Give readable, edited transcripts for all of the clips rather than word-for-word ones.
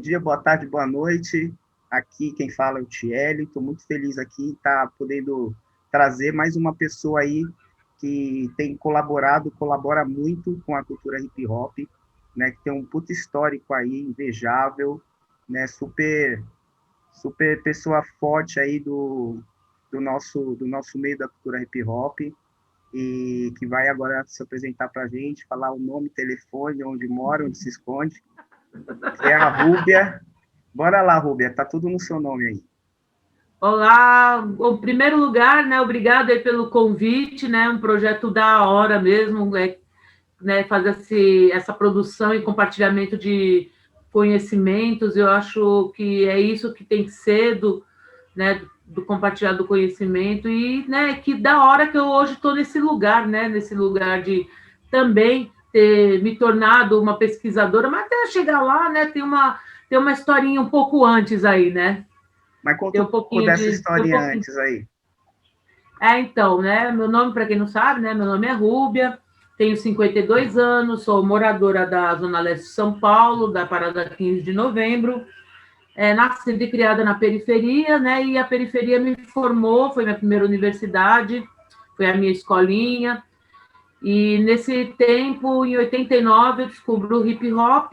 dia, boa tarde, boa noite. Aqui quem fala é o Thiele. Estou muito feliz aqui em estar podendo trazer mais uma pessoa aí que tem colabora muito com a cultura hip hop, né? Que tem um puto histórico aí, invejável, né? Super pessoa forte aí do nosso meio da cultura hip hop e que vai agora se apresentar para a gente, falar o nome, telefone, onde mora, onde se esconde, que é a Rúbia. Bora lá, Rúbia, tá tudo no seu nome aí. Olá, em primeiro lugar, né, obrigado aí pelo convite, né, um projeto da hora mesmo, né, fazer essa produção e compartilhamento de conhecimentos, eu acho que é isso que tem que ser né, do compartilhar do conhecimento e, né, que da hora que eu hoje estou nesse lugar, né, nesse lugar de também ter me tornado uma pesquisadora, mas até chegar lá, né, tem uma historinha um pouco antes aí, né? Mas conta Tem um um pouco pouquinho dessa de. Tem um história pouquinho. antes aí. Então, né? Meu nome, para quem não sabe, né? Meu nome é Rúbia, tenho 52 anos, sou moradora da Zona Leste de São Paulo, da Parada 15 de Novembro. Nascida e criada na periferia, né? E a periferia me formou, foi minha primeira universidade, foi a minha escolinha. E nesse tempo, em 89, eu descubro o hip hop,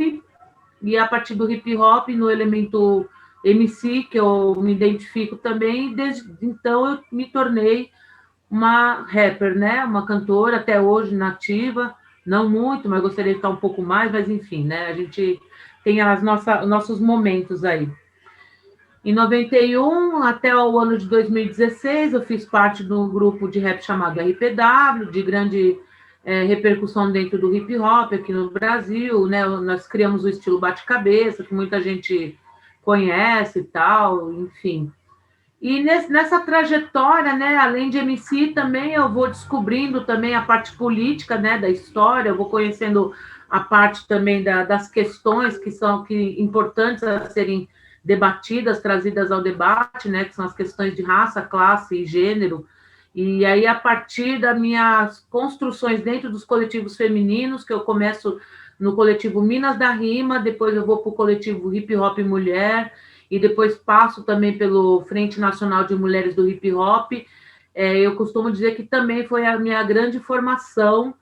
e a partir do hip hop, no elemento MC, que eu me identifico também, desde então eu me tornei uma rapper, né? Uma cantora, até hoje nativa, não muito, mas gostaria de estar um pouco mais, mas enfim, né? A gente tem os nossos momentos aí. Em 91 até o ano de 2016, eu fiz parte de um grupo de rap chamado RPW, de grande repercussão dentro do hip hop aqui no Brasil, né? Nós criamos o estilo bate-cabeça, que muita gente conhece e tal, enfim. E nessa trajetória, né, além de MC, também eu vou descobrindo também a parte política, né, da história, eu vou conhecendo a parte também das questões que são importantes a serem debatidas, trazidas ao debate, né, que são as questões de raça, classe e gênero. E aí, a partir das minhas construções dentro dos coletivos femininos, que eu começo no coletivo Minas da Rima, depois eu vou para o coletivo Hip Hop Mulher, e depois passo também pelo Frente Nacional de Mulheres do Hip Hop. Eu costumo dizer que também foi a minha grande formação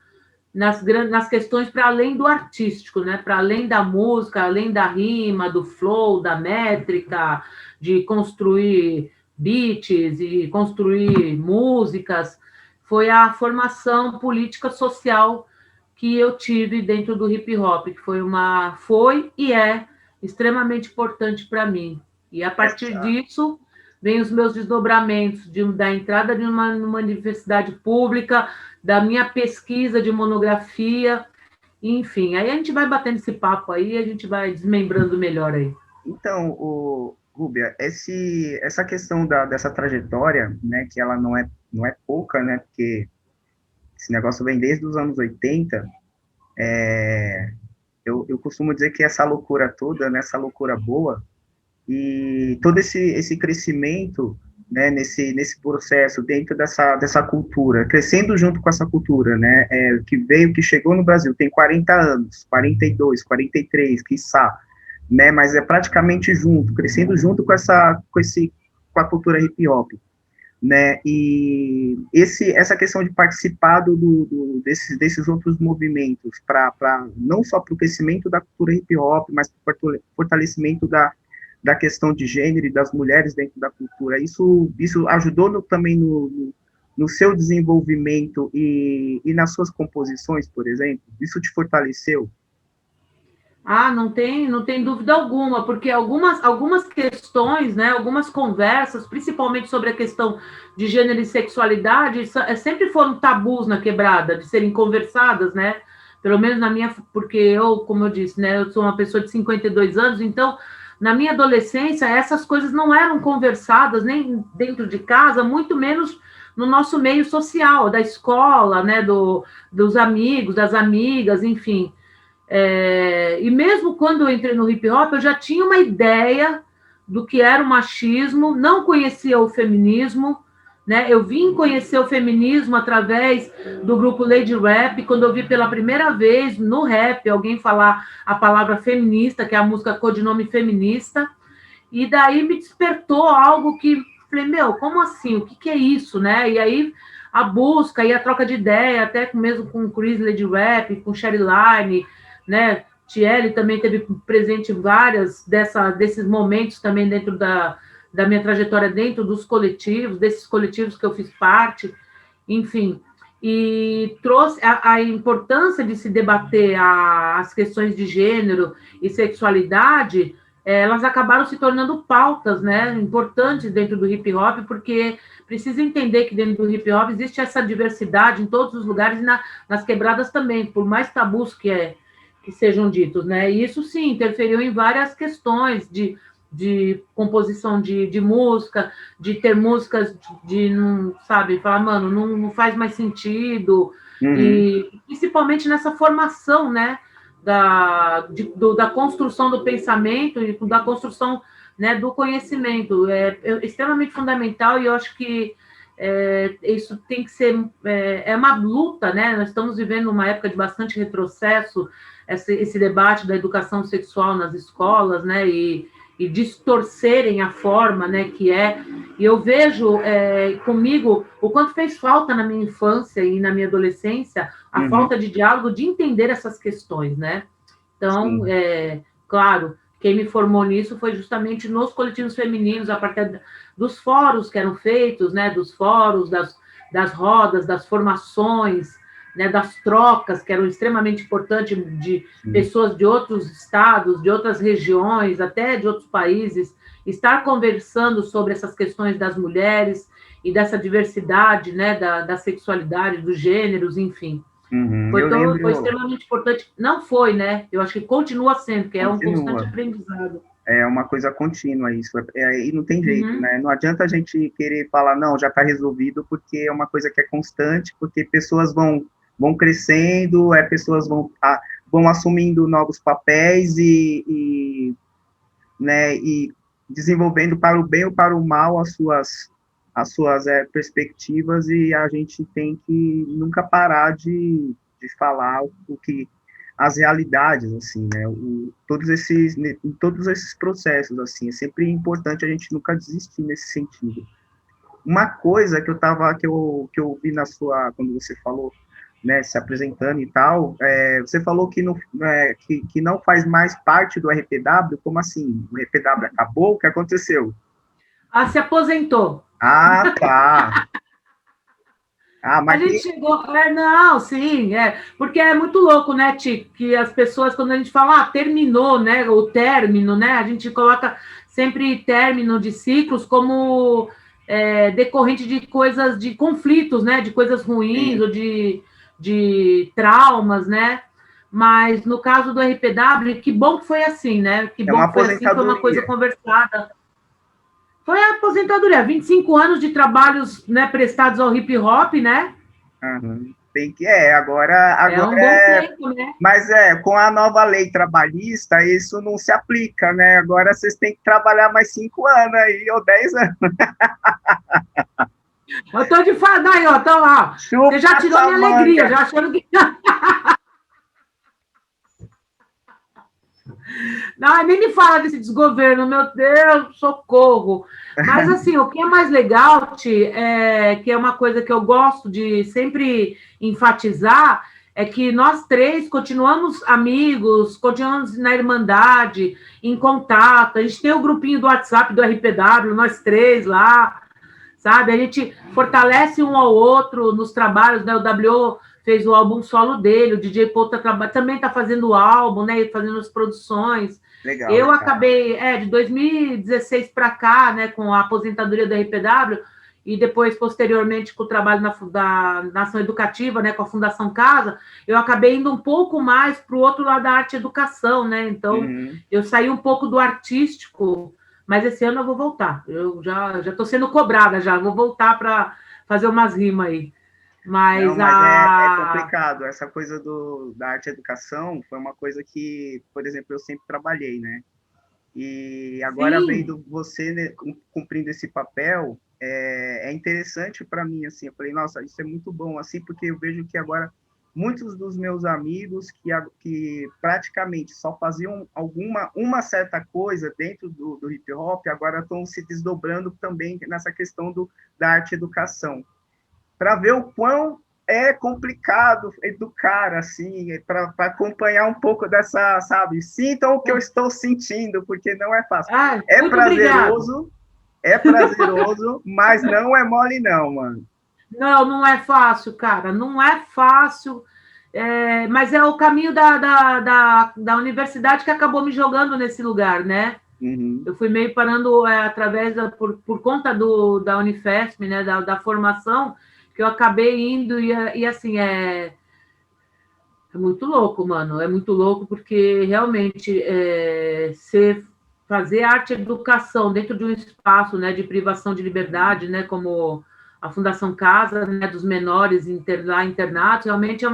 nas questões para além do artístico, né? Para além da música, além da rima, do flow, da métrica, de construir beats e construir músicas, foi a formação política social que eu tive dentro do hip hop, que foi e é extremamente importante para mim. E a partir Essa, disso, vem os meus desdobramentos da entrada de numa universidade pública, da minha pesquisa de monografia, enfim. Aí a gente vai batendo esse papo aí, a gente vai desmembrando melhor aí. então, Rúbia, essa questão dessa trajetória, né, que ela não é pouca, né, porque esse negócio vem desde os anos 80, eu costumo dizer que essa loucura toda, né, essa loucura boa, e todo esse crescimento, né, nesse processo, dentro dessa cultura, crescendo junto com essa cultura, né, que chegou no Brasil, tem 40 anos, 42, 43, quiçá, né, mas é praticamente junto, crescendo junto com a cultura hip hop, né, e essa questão de participar desses outros movimentos, não só para o crescimento da cultura hip hop, mas para o fortalecimento da questão de gênero e das mulheres dentro da cultura. Isso ajudou também no seu desenvolvimento e nas suas composições, por exemplo? Isso te fortaleceu? Não tem dúvida alguma, porque algumas questões, né, algumas conversas, principalmente sobre a questão de gênero e sexualidade, sempre foram tabus na quebrada, de serem conversadas, né? Pelo menos na minha, porque eu, como eu disse, né, eu sou uma pessoa de 52 anos, então, na minha adolescência, essas coisas não eram conversadas nem dentro de casa, muito menos no nosso meio social, da escola, né, dos amigos, das amigas, enfim. E mesmo quando eu entrei no hip hop, eu já tinha uma ideia do que era o machismo, não conhecia o feminismo, né? Eu vim conhecer o feminismo através do grupo Lady Rap, quando eu vi pela primeira vez no rap alguém falar a palavra feminista, que é a música Codinome Feminista, e daí me despertou algo que falei, meu, como assim? O que, que é isso, né? E aí a busca e a troca de ideia, até mesmo com o Chris Lady Rap, com Sherry Line, né? Tiele também teve presente em várias desses momentos também dentro da minha trajetória dentro dos coletivos, desses coletivos que eu fiz parte, enfim, e trouxe a importância de se debater as questões de gênero e sexualidade, elas acabaram se tornando pautas, né, importantes dentro do hip hop, porque precisa entender que dentro do hip hop existe essa diversidade em todos os lugares e nas quebradas também, por mais tabus que sejam ditos, né, e isso sim interferiu em várias questões de composição de música, de ter músicas de não, sabe, falar, mano, não faz mais sentido, Uhum. e principalmente nessa formação, né, da construção do pensamento e da construção, né, do conhecimento. É extremamente fundamental e eu acho que isso tem que ser uma luta, né? Nós estamos vivendo uma época de bastante retrocesso, esse debate da educação sexual nas escolas, né? E distorcerem a forma, né? Que é. E eu vejo comigo o quanto fez falta na minha infância e na minha adolescência a Uhum. falta de diálogo, de entender essas questões, né? Então, Sim. claro, quem me formou nisso foi justamente nos coletivos femininos, a partir dos fóruns que eram feitos, né, dos fóruns, das rodas, das formações, né, das trocas, que eram extremamente importantes, de Sim. pessoas de outros estados, de outras regiões, até de outros países, estar conversando sobre essas questões das mulheres e dessa diversidade, né, da sexualidade, dos gêneros, enfim. Uhum. Foi, Eu foi lembro, extremamente importante. Não foi, né? Eu acho que continua sendo, que é um constante continua. aprendizado. É uma coisa contínua isso. E não tem jeito, Uhum. né? Não adianta a gente querer falar, não, já está resolvido, porque é uma coisa que é constante, porque pessoas vão crescendo, pessoas vão assumindo novos papéis né, e desenvolvendo para o bem ou para o mal as suas perspectivas, e a gente tem que nunca parar de falar o que as realidades, assim, né, em todos esses processos, assim, é sempre importante a gente nunca desistir nesse sentido. Uma coisa que eu vi quando você falou, né, se apresentando e tal, você falou que não faz mais parte do RPW, como assim? O RPW acabou? O que aconteceu? Ah, se aposentou. Ah, tá. Ah, A mas gente chegou. Não, sim, porque é muito louco, né, Ti? Que as pessoas, quando a gente fala, terminou, né? O término, né? A gente coloca sempre término de ciclos como decorrente de coisas, de conflitos, né? De coisas ruins sim, ou de traumas, né? Mas no caso do RPW, que bom que foi assim, né? Que é bom uma que foi assim, foi uma coisa aposentadoria. conversada. Foi a aposentadoria, 25 anos de trabalhos, né, prestados ao hip hop, né? Uhum. Tem que, agora, É agora um bom tempo, né? mas com a nova lei trabalhista, isso não se aplica, né? Agora vocês têm que trabalhar mais 5 anos aí, ou 10 anos. Eu tô de fada aí, ó. Então, ó. Você Chupa já tirou essa minha manga. alegria, já achando que. Não, nem me fala desse desgoverno, meu Deus, socorro. Mas, assim, o que é mais legal, Ti, que é uma coisa que eu gosto de sempre enfatizar, é que nós três continuamos amigos, continuamos na Irmandade, em contato. A gente tem o grupinho do WhatsApp do RPW, nós três lá, sabe? A gente fortalece um ao outro nos trabalhos, né? O W fez o álbum solo dele, o DJ Paul também está fazendo o álbum, né? Fazendo as produções. Legal, Eu legal. acabei, de 2016 para cá, né, com a aposentadoria da RPW, e depois, posteriormente, com o trabalho na ação educativa, né, com a Fundação Casa, eu acabei indo um pouco mais para o outro lado da arte e educação, né? Então, Uhum. eu saí um pouco do artístico, mas esse ano eu vou voltar. Eu já estou sendo cobrada já, vou voltar para fazer umas rimas aí. Não, Mas mas é complicado. Essa coisa da arte e educação foi uma coisa que, por exemplo, eu sempre trabalhei, né? E agora sim, vendo você, né, cumprindo esse papel, é interessante para mim, assim, eu falei, nossa, isso é muito bom, assim, porque eu vejo que agora muitos dos meus amigos que praticamente só faziam uma certa coisa dentro do hip hop, agora estão se desdobrando também nessa questão da arte educação, para ver o quão é complicado educar, assim, para acompanhar um pouco dessa, sabe, sintam o que eu estou sentindo, porque não é fácil. Ah, É muito obrigado. prazeroso, mas não é mole não, mano. Não, não é fácil, cara, não é fácil, mas é o caminho da universidade que acabou me jogando nesse lugar, né? Uhum. Eu fui meio parando por conta da Unifesp, né, da formação, que eu acabei indo e assim, é muito louco, mano, é muito louco porque realmente você fazer arte e educação dentro de um espaço, né, de privação de liberdade, né, como a Fundação Casa, né, dos menores lá internatos, realmente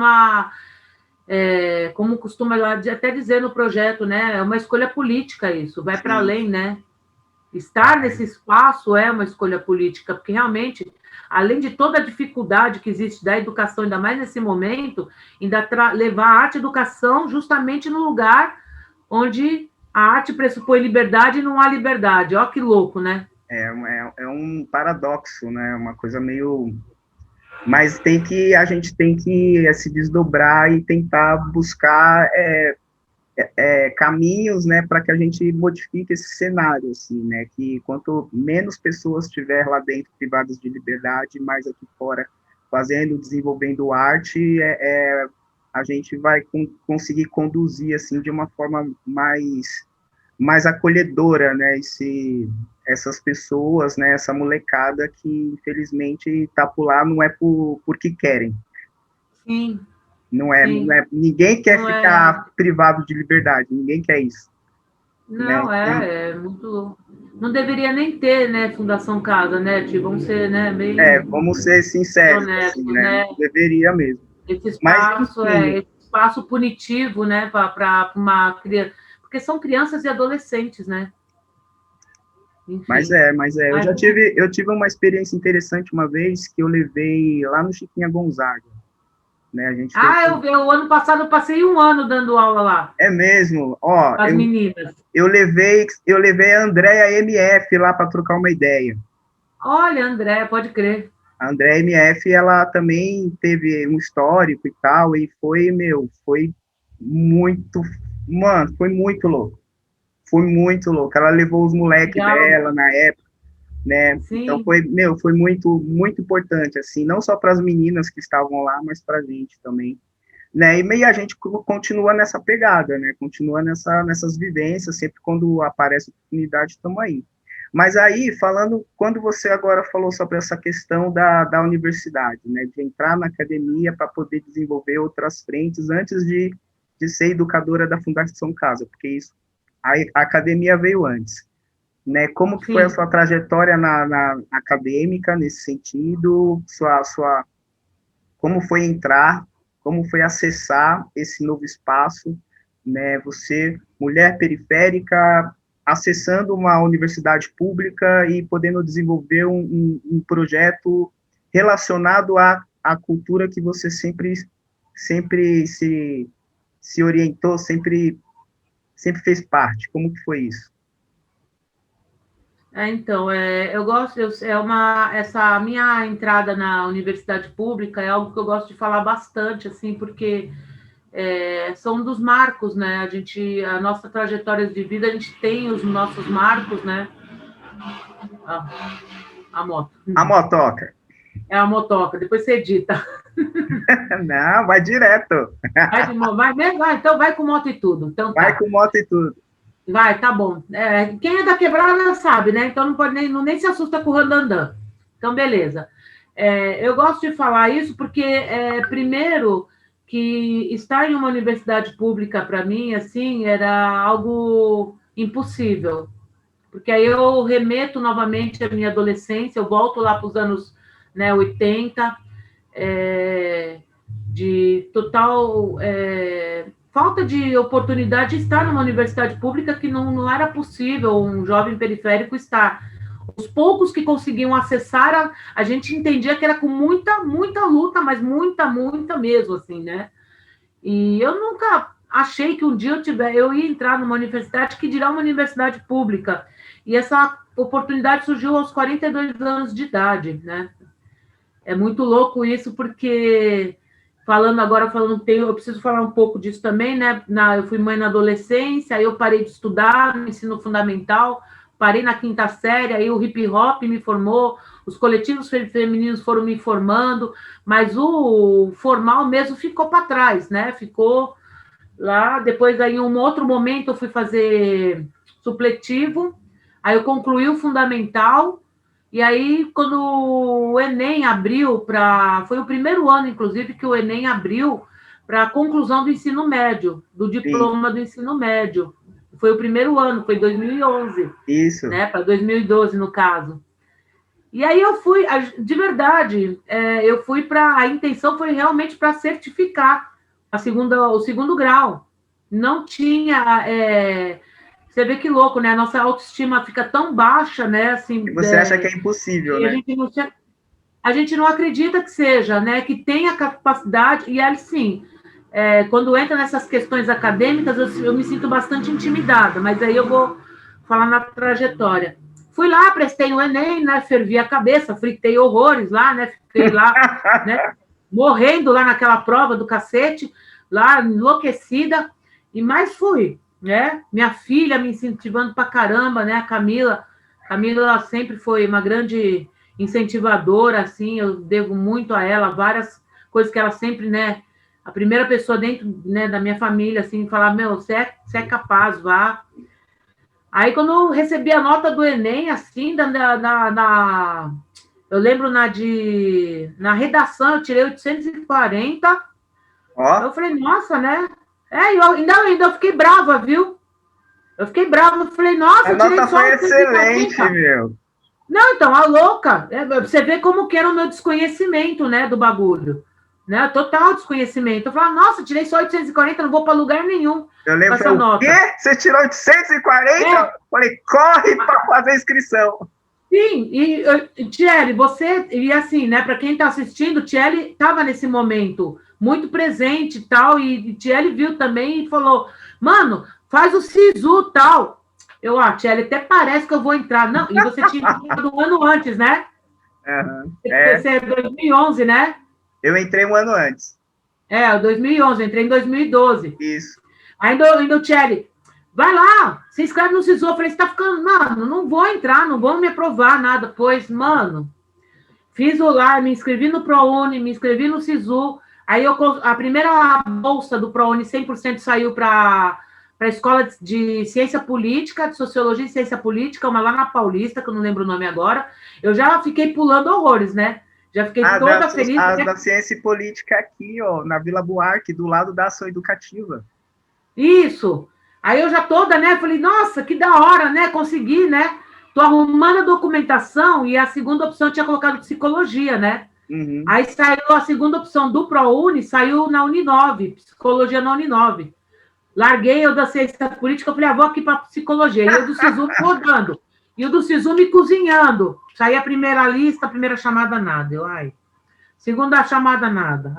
como costuma até dizer no projeto, né, é uma escolha política isso, vai para Sim. além, né? Estar nesse espaço é uma escolha política, porque realmente, além de toda a dificuldade que existe da educação, ainda mais nesse momento, ainda levar a arte e educação justamente no lugar onde a arte pressupõe liberdade e não há liberdade. Ó, que louco, né? É um paradoxo, né? Uma coisa meio. Mas a gente tem que se desdobrar e tentar buscar caminhos, né, para que a gente modifique esse cenário, assim, né? Que quanto menos pessoas tiver lá dentro privadas de liberdade, mais aqui fora fazendo, desenvolvendo arte, a gente vai conseguir conduzir assim de uma forma mais acolhedora, né, essas pessoas, né, essa molecada que infelizmente está por lá não é porque querem. Sim, Não sim. Ninguém quer Não ficar privado de liberdade, ninguém quer isso, né? não, é muito louco. Não deveria nem ter, né, Fundação Casa, né, Ti? Vamos ser, né, Vamos ser sinceros, assim, honestos, né? né? Não deveria mesmo. Esse Mas, espaço enfim, esse espaço punitivo, né, para uma criança, porque são crianças e adolescentes, né? Enfim. eu já tive uma experiência interessante uma vez que eu levei lá no Chiquinha Gonzaga, né? A gente fez. O ano passado eu passei um ano dando aula lá, É mesmo, ó, com as meninas. eu levei a Andréia MF lá para trocar uma ideia. Olha, André, pode crer. A Andréia MF, ela também teve um histórico e tal, e foi muito, mano, foi muito louco. Foi muito louco. Ela levou os moleques Legal. dela na época, né? Então Sim, foi muito, muito importante, assim, não só para as meninas que estavam lá, mas para a gente também. Né, e meio a gente continua nessa pegada, né? Continua nessas vivências, sempre quando aparece oportunidade, estamos aí. Mas aí, falando, quando você agora falou sobre essa questão da universidade, né? De entrar na academia para poder desenvolver outras frentes antes de ser educadora da Fundação Casa, porque isso, a academia veio antes. Né? Como que foi a sim. sua trajetória na acadêmica nesse sentido? Como foi entrar, como foi acessar esse novo espaço, né? Você, mulher periférica, acessando uma universidade pública e podendo desenvolver um projeto relacionado à cultura que você sempre se orientou, sempre fez parte. Como que foi isso? Então, eu gosto, essa minha entrada na universidade pública é algo que eu gosto de falar bastante, assim, porque são um dos marcos, né? A nossa trajetória de vida, a gente tem os nossos marcos, né? A moto. A motoca. É a motoca, depois você edita. Não, vai direto. Então vai com moto e tudo. Então Vai tá. com moto e tudo. Vai, tá bom. Quem é da quebrada sabe, né? Então não pode nem se assusta com o randandã. Então, beleza. Eu gosto de falar isso porque, primeiro, que estar em uma universidade pública, para mim, assim, era algo impossível. Porque aí eu remeto novamente à minha adolescência, eu volto lá para os anos, né, 80, de total falta de oportunidade de estar numa universidade pública que não era possível um jovem periférico estar. Os poucos que conseguiam acessar, a gente entendia que era com muita, muita luta, mas muita, muita mesmo, assim, né? E eu nunca achei que um dia eu ia entrar numa universidade, que dirá uma universidade pública. E essa oportunidade surgiu aos 42 anos de idade, né? É muito louco isso, porque eu preciso falar um pouco disso também, né? Eu fui mãe na adolescência, aí eu parei de estudar no ensino fundamental, parei na quinta série, aí o hip hop me formou, os coletivos femininos foram me formando, mas o formal mesmo ficou para trás, né? Ficou lá. Depois, aí, em um outro momento, eu fui fazer supletivo, aí eu concluí o fundamental. E aí, quando o Enem abriu para. Foi o primeiro ano, inclusive, que o Enem abriu para a conclusão do ensino médio, do Sim, diploma do ensino médio. Foi o primeiro ano, foi 2011, isso. né? Para 2012, no caso. E aí eu fui, de verdade, eu fui para. A intenção foi realmente para certificar o segundo grau. Não tinha. Você vê que louco, né? A nossa autoestima fica tão baixa, né? E Assim, você acha que é impossível, e né? a gente não acredita que seja, né? Que tenha capacidade. E aí, sim, quando entra nessas questões acadêmicas, eu me sinto bastante intimidada, mas aí eu vou falar na trajetória. Fui lá, prestei o Enem, né? Fervi a cabeça, fritei horrores lá, né? Fiquei lá, né? Morrendo lá naquela prova do cacete, lá enlouquecida, e mais fui, né? Minha filha me incentivando pra caramba, né? A Camila sempre foi uma grande incentivadora, assim, eu devo muito a ela, várias coisas que ela sempre, né? A primeira pessoa dentro, né, da minha família, assim, falar, meu, você é capaz, vá. Aí, quando eu recebi a nota do Enem, assim, eu lembro na redação, eu tirei 840. Ó, Eu falei, nossa, né? Eu ainda fiquei brava, viu? Eu fiquei brava, eu falei, nossa, a eu tirei nota só foi excelente, 840. meu. Não, então, a louca, você vê como que era o meu desconhecimento, né, do bagulho. Né? Total desconhecimento. Eu falei, nossa, tirei só 840, não vou para lugar nenhum Eu com lembro, essa falei, o quê? nota. Você tirou 840? Falei, corre para fazer a inscrição. Sim, e Thierry, você, e assim, né, para quem está assistindo, Thierry estava nesse momento muito presente e tal, e Thierry viu também e falou, mano, faz o SISU tal. Thierry, até parece que eu vou entrar. Não, e você tinha entrado um ano antes, né? Uhum. Você é 2011, né? Eu entrei um ano antes. 2011, eu entrei em 2012. Isso. Ainda o Thierry, vai lá, se inscreve no SISU. Eu falei, você tá ficando, mano, não vou entrar, não vão me aprovar nada. Pois, mano, fiz o lá, me inscrevi no ProUni, me inscrevi no SISU. Aí a primeira bolsa do ProUni 100% saiu para a escola de ciência política, de sociologia e ciência política, uma lá na Paulista, que eu não lembro o nome agora. Eu já fiquei pulando horrores, né? Já fiquei toda feliz. Da ciência e política aqui, ó, na Vila Buarque, do lado da ação educativa. Isso. Aí eu já toda, né? Falei, nossa, que da hora, né? Consegui, né? Tô arrumando a documentação e a segunda opção eu tinha colocado psicologia, né? Uhum. Aí saiu a segunda opção do ProUni, saiu na Uninove, psicologia na Uninove. Larguei eu da ciência política, eu falei, vou aqui para psicologia. E eu do SISU me rodando. E o do SISU me cozinhando. Saí a primeira lista, a primeira chamada, nada. Segunda chamada, nada.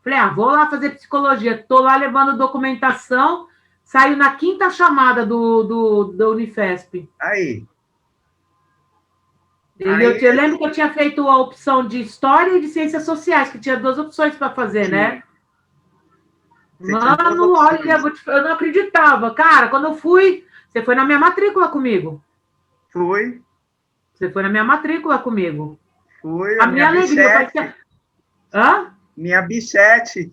Falei, vou lá fazer psicologia. Tô lá levando documentação. Saiu na quinta chamada do Unifesp. Aí. Eu lembro que eu tinha feito a opção de História e de Ciências Sociais, que tinha duas opções para fazer, né? Mano, olha, eu não acreditava. Cara, quando eu fui, você foi na minha matrícula comigo. Fui. Você foi na minha matrícula comigo. Fui, a minha alegria. Parecia... Hã? Minha bichete.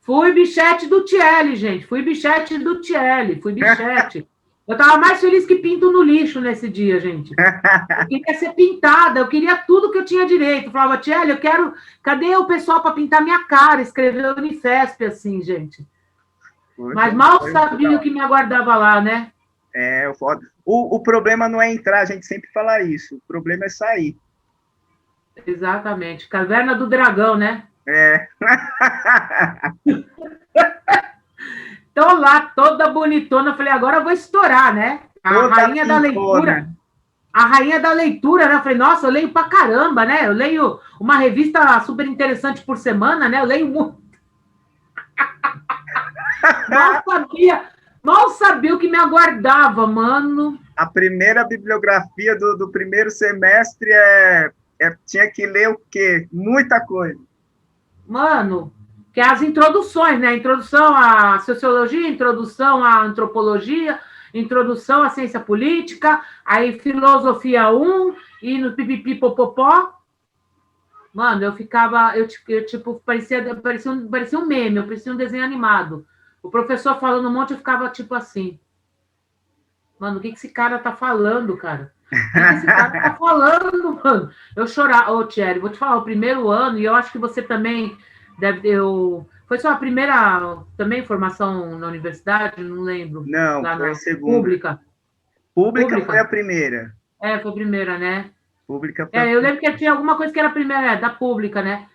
Fui bichete do Tiele, gente. Fui bichete do Tiele. Fui bichete. Eu tava mais feliz que pinto no lixo nesse dia, gente. Eu queria ser pintada, eu queria tudo que eu tinha direito. Eu falava, Tiele, eu quero... Cadê o pessoal para pintar minha cara? Escrever Unifesp, assim, gente. Mas mal sabia o que me aguardava lá, né? Foda. O problema não é entrar, a gente sempre fala isso. O problema é sair. Exatamente. Caverna do Dragão, né? Tô lá, toda bonitona. Falei, agora eu vou estourar, né? A toda rainha da leitura. a rainha da leitura, né? Eu falei, nossa, eu leio pra caramba, né? Eu leio uma revista super interessante por semana, né? Eu leio muito. Mal sabia, mal sabia o que me aguardava, mano. A primeira bibliografia do primeiro semestre tinha que ler o quê? Muita coisa. Mano, que é as introduções, né? Introdução à sociologia, introdução à antropologia, introdução à ciência política, aí filosofia 1, e no pipipipopopó. Mano, eu ficava, tipo, parecia um meme, eu parecia um desenho animado. O professor falando um monte, eu ficava tipo assim, mano, o que esse cara tá falando, cara? O que esse cara tá falando, mano? Eu chorava. Ô, Thierry, vou te falar, o primeiro ano, e eu acho que você também deve ter. Foi sua primeira também formação na universidade? Não lembro. Não, Lá foi a na segunda. pública. Pública foi a Pública? primeira. Foi a primeira, né? Pública foi a Eu primeira. lembro que tinha alguma coisa que era a primeira, da pública, né?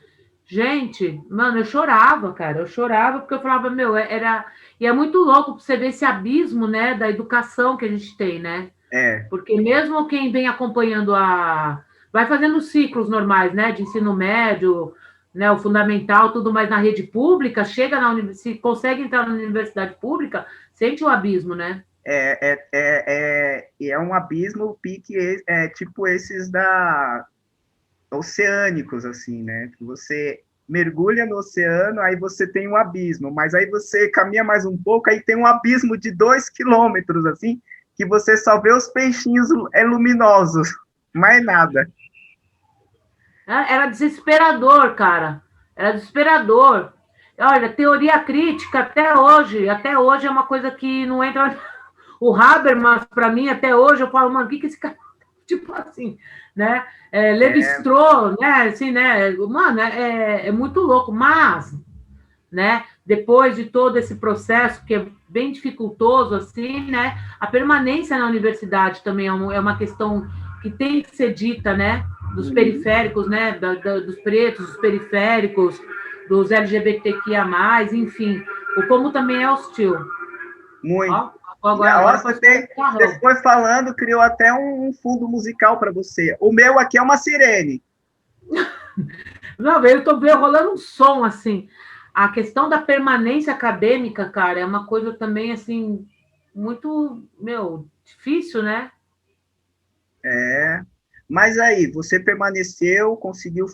Gente, mano, eu chorava, cara. Eu chorava porque eu falava, meu, era. E é muito louco pra você ver esse abismo, né, da educação que a gente tem, né? É, Porque mesmo quem vem acompanhando vai fazendo ciclos normais, né? De ensino médio, né? O fundamental, tudo mais na rede pública, chega na se consegue entrar na universidade pública, sente o abismo, né? e é um abismo, o pique tipo esses oceânicos, assim, né? Que você mergulha no oceano, aí você tem um abismo, mas aí você caminha mais um pouco, aí tem um abismo de 2 quilômetros, assim, que você só vê os peixinhos luminosos, mais nada. Era desesperador, cara. Era desesperador. Olha, teoria crítica até hoje é uma coisa que não entra. O Habermas, para mim, até hoje, eu falo, mano, o que esse cara. Tipo assim, né? Levi-Strauss, né? Assim, né? Mano, é muito louco. Mas, né? Depois de todo esse processo, que é bem dificultoso, assim, né? A permanência na universidade também é uma questão que tem que ser dita, né? Dos periféricos, né? Dos pretos, dos periféricos, dos LGBTQIA+, enfim. O como também é hostil. Muito. Ó, agora você foi falando, criou até um fundo musical para você. O meu aqui é uma sirene. Não, eu tô vendo rolando um som, assim. A questão da permanência acadêmica, cara, é uma coisa também, assim, muito, meu, difícil, né? Mas aí, você permaneceu, conseguiu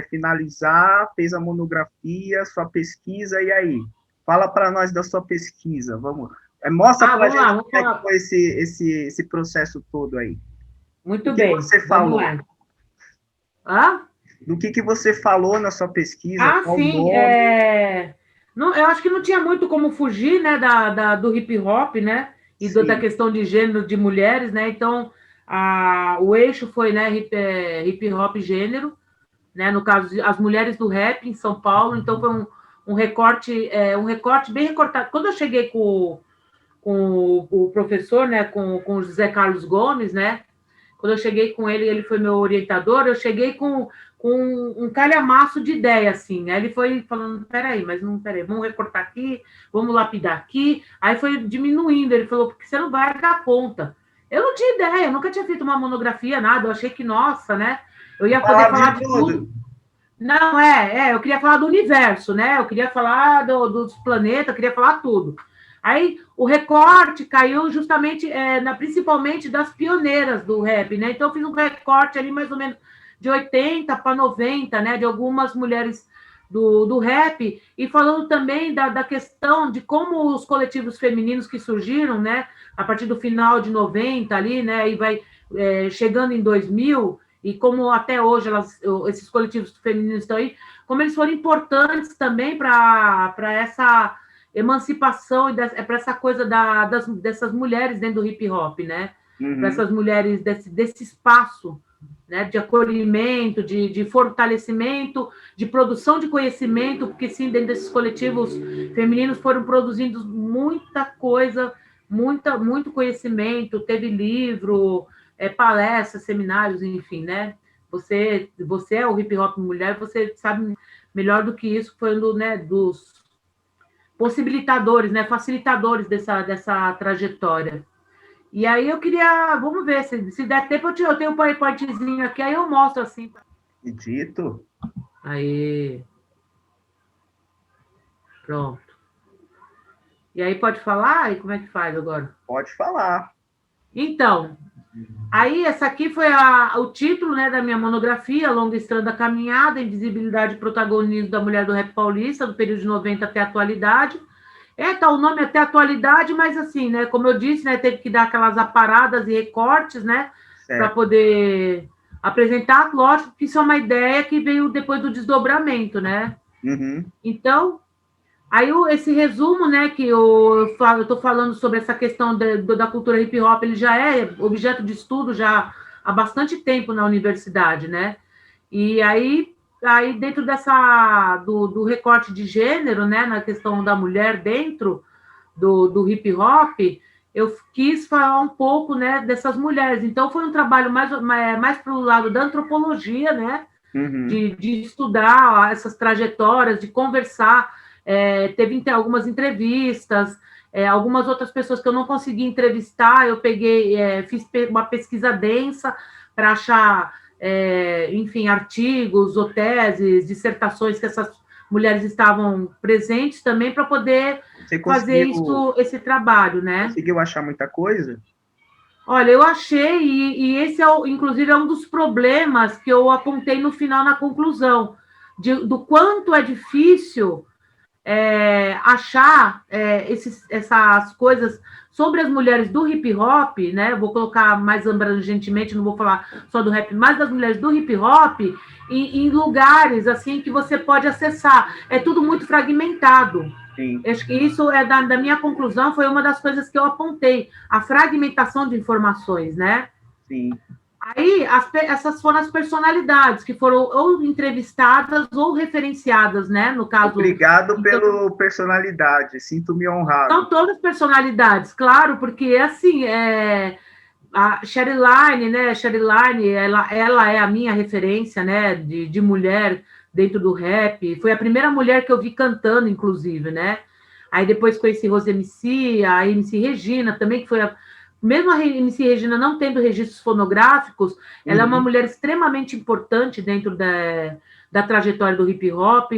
finalizar, fez a monografia, sua pesquisa, e aí? Fala para nós da sua pesquisa, vamos. Mostra para a Vamos lá, gente vamos como é que falar. foi esse processo todo aí. Muito O que bem, você vamos falou? lá. Hã? Do que você falou na sua pesquisa? Qual o Sim, nome? não, eu acho que não tinha muito como fugir, né, do hip hop, né, e da Sim. questão de gênero de mulheres, né, então o eixo foi, né, hip hop gênero, né, no caso, as mulheres do rap em São Paulo, então foi um recorte bem recortado. Quando eu cheguei com o professor, né, com o José Carlos Gomes, né, quando eu cheguei com ele, ele foi meu orientador, eu cheguei com um calhamaço de ideia, assim. Aí ele foi falando, peraí, vamos recortar aqui, vamos lapidar aqui. Aí foi diminuindo, ele falou, porque você não vai dar conta. Eu não tinha ideia, eu nunca tinha feito uma monografia, nada, eu achei que, nossa, né, eu ia poder falar De de tudo. tudo. Não, eu queria falar do universo, né? Eu queria falar dos planetas, eu queria falar tudo. Aí o recorte caiu justamente, principalmente das pioneiras do rap, né? Então eu fiz um recorte ali mais ou menos de 80 para 90, né? De algumas mulheres do rap, e falando também da questão de como os coletivos femininos que surgiram, né? A partir do final de 90 ali, né? E vai chegando em 2000, e como até hoje esses coletivos femininos estão aí, como eles foram importantes também para essa emancipação e para essa coisa dessas mulheres dentro do hip hop, né? Para Uhum. essas mulheres desse espaço, né? De acolhimento, de fortalecimento, de produção de conhecimento, porque sim, dentro desses coletivos femininos foram produzindo muita coisa, muito conhecimento, teve livro, palestras, seminários, enfim, né? Você é o hip hop mulher, você sabe melhor do que isso, foi um né, dos possibilitadores, né, facilitadores dessa trajetória. E aí eu queria, vamos ver, se der tempo, eu tenho um PowerPointzinho aqui, aí eu mostro assim. Dito. Aí. Pronto. E aí pode falar? E como é que faz agora? Pode falar. Então, aí essa aqui foi o título, né, da minha monografia, Longa Estrada da Caminhada, Invisibilidade e Protagonismo da Mulher do Rap Paulista, do período de 90 até a atualidade. Tá o nome até a atualidade, mas assim, né, como eu disse, né, teve que dar aquelas aparadas e recortes, né, para poder apresentar. Lógico que isso é uma ideia que veio depois do desdobramento, né? Uhum. Então, aí esse resumo, né, que eu estou falando sobre essa questão da cultura hip hop, ele já é objeto de estudo já há bastante tempo na universidade, né? E aí dentro do recorte de gênero, né, na questão da mulher dentro do hip hop, eu quis falar um pouco, né, dessas mulheres. Então foi um trabalho mais para o lado da antropologia, né, Uhum. de estudar essas trajetórias, de conversar. Teve algumas entrevistas, algumas outras pessoas que eu não consegui entrevistar, eu peguei, fiz uma pesquisa densa para achar, enfim, artigos ou teses, dissertações que essas mulheres estavam presentes também para poder fazer esse trabalho, né? Conseguiu achar muita coisa? Olha, eu achei, e esse inclusive, é um dos problemas que eu apontei no final, na conclusão, do quanto é difícil achar essas coisas sobre as mulheres do hip hop, né? Vou colocar mais abrangentemente, não vou falar só do rap, mas das mulheres do hip hop, em lugares assim que você pode acessar. É tudo muito fragmentado. Sim. Acho que isso da minha conclusão, foi uma das coisas que eu apontei, a fragmentação de informações, né? Sim. Aí, essas foram as personalidades que foram ou entrevistadas ou referenciadas, né? No caso. Obrigado pela personalidade, sinto-me honrado. São todas personalidades, claro, porque assim, a Sheryline, né? Sheryline, ela é a minha referência, né? De mulher dentro do rap. Foi a primeira mulher que eu vi cantando, inclusive, né? Aí depois conheci Rose MC, a MC Regina também, que foi mesmo a MC Regina não tendo registros fonográficos, ela é uma mulher extremamente importante dentro da trajetória do hip hop,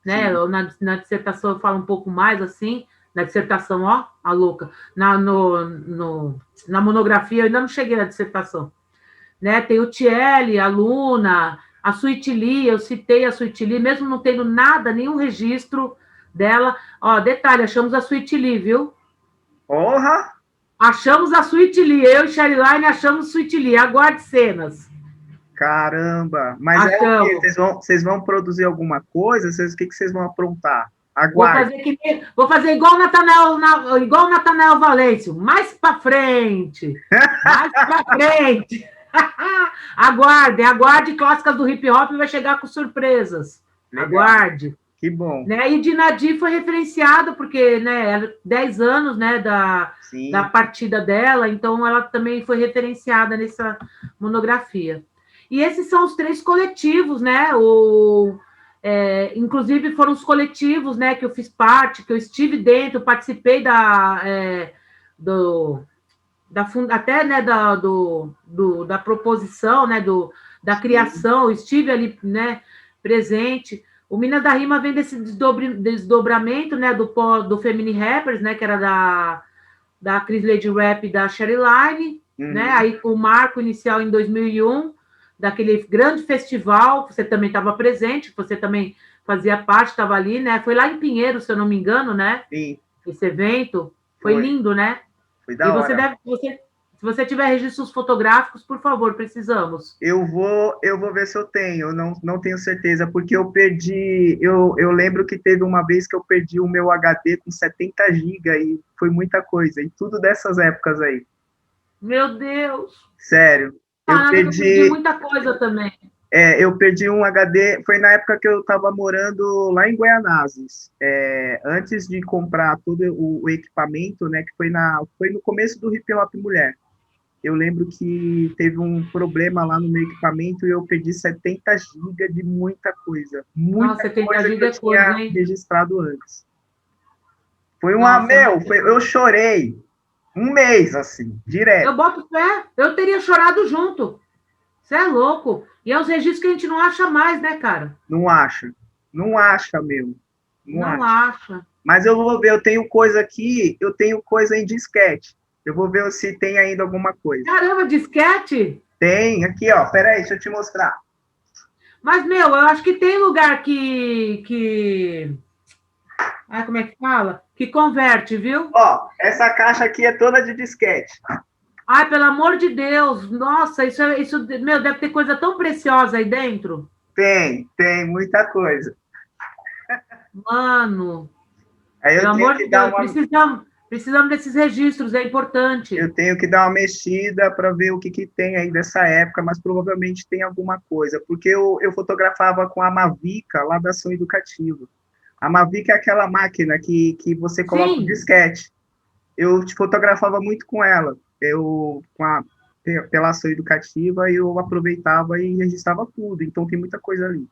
né? Na dissertação eu falo um pouco mais assim, na dissertação, ó, a louca, na monografia, eu ainda não cheguei na dissertação, né? Tem o Tiele, a Luna, a Sweet Lee, eu citei a Sweet Lee, mesmo não tendo nada, nenhum registro dela. Ó, detalhe, achamos a Sweet Lee, viu? Porra! Achamos a Sweet Lee, eu e Sheryline achamos Sweet Lee, aguarde cenas. Caramba! Mas achamos. É o quê? Vocês vão produzir alguma coisa? O que vocês vão aprontar? Aguarde. Vou fazer igual o Nathanael Valêncio, mais para frente. Mais para frente. Aguarde clássicas do hip hop, vai chegar com surpresas. Legal. Aguarde. Que bom. Né? E Dinadi foi referenciada, porque, né, 10 anos, né, da partida dela, então ela também foi referenciada nessa monografia. E esses são os 3 coletivos, né? Inclusive foram os coletivos, né, que eu fiz parte, que eu estive dentro, participei até, né, da proposição, né, da criação, eu estive ali, né, presente. O Minas da Rima vem desse desdobramento, né, do Femini Rappers, né, que era da Cris Lady Rap e da Sheryline, né, aí com o marco inicial em 2001, daquele grande festival, você também estava presente, você também fazia parte, estava ali, né, foi lá em Pinheiro, se eu não me engano, né, sim. Esse evento, foi lindo, né? Foi da hora. Se você tiver registros fotográficos, por favor, precisamos. Eu vou ver se eu tenho, não tenho certeza, porque eu perdi, eu lembro que teve uma vez que eu perdi o meu HD com 70 GB e foi muita coisa, e tudo dessas épocas aí. Meu Deus! Sério. Eu perdi muita coisa também. Eu perdi um HD, foi na época que eu estava morando lá em Guaianazes, antes de comprar todo o equipamento, né, que foi no começo do Hip Hop Mulher. Eu lembro que teve um problema lá no meu equipamento e eu perdi 70 GB de muita coisa. Muita coisa que eu tinha registrado antes. Foi eu chorei. Um mês, assim, direto. Eu boto fé, eu teria chorado junto. Você é louco. E é uns registros que a gente não acha mais, né, cara? Não acha. Não acha, meu. Não Não acha. acha. Mas eu vou ver, eu tenho coisa aqui, eu tenho coisa em disquete. Eu vou ver se tem ainda alguma coisa. Caramba, disquete? Tem, aqui, ó. Peraí, deixa eu te mostrar. Mas, meu, eu acho que tem lugar que... Ah, como é que fala? Que converte, viu? Ó, essa caixa aqui é toda de disquete. Ai, pelo amor de Deus. Nossa, meu, deve ter coisa tão preciosa aí dentro. Tem muita coisa. Mano, Aí pelo eu tenho amor que de dar Deus, uma, precisamos desses registros, é importante. eu tenho que dar uma mexida para ver o que, que tem aí dessa época, mas provavelmente tem alguma coisa, porque eu fotografava com a Mavica lá da Ação Educativa. A Mavica é aquela máquina que você coloca o Sim, disquete. Eu te fotografava muito com ela. Pela Ação Educativa, eu aproveitava e registrava tudo, então tem muita coisa ali.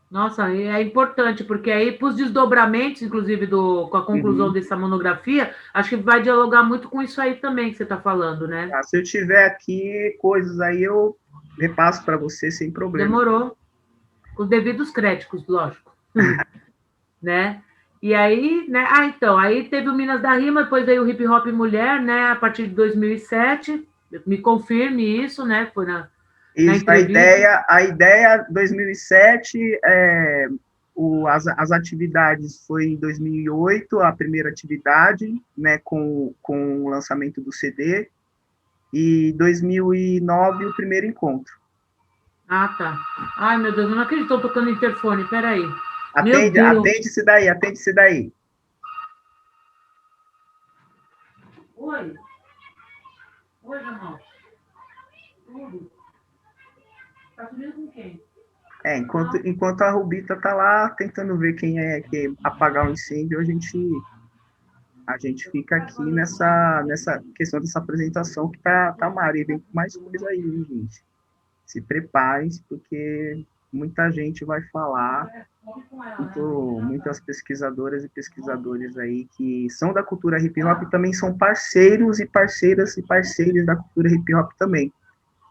nossa, é importante, porque aí, para os desdobramentos, inclusive, com a conclusão Uhum. dessa monografia, acho que vai dialogar muito com isso aí também que você está falando, né? Tá, se eu tiver aqui coisas aí, eu repasso para você sem problema. Demorou. Com os devidos créditos, lógico. Né? E aí, né? Ah, então, aí teve o Minas da Rima, depois veio o Hip Hop Mulher, né? A partir de 2007. Me confirme isso, né? Foi na Isso, entrevista. a ideia 2007, as atividades foi em 2008, a primeira atividade, né, com o lançamento do CD, e 2009 o primeiro encontro. Ah, tá. Ai, meu Deus, eu não acredito, estou tocando interfone, peraí. Meu Atende, Deus. atende-se daí, atende-se daí. Oi. Oi, Jamal. Tudo. Tá subindo com quem? Enquanto a Rubita tá lá tentando ver quem é que apagar o incêndio, a gente fica aqui nessa questão dessa apresentação que tá Mari, vem com mais coisa aí, gente. Se preparem, porque muita gente vai falar, muitas pesquisadoras e pesquisadores aí que são da cultura hip hop e também são parceiros e parceiras e parceiros da cultura hip hop também.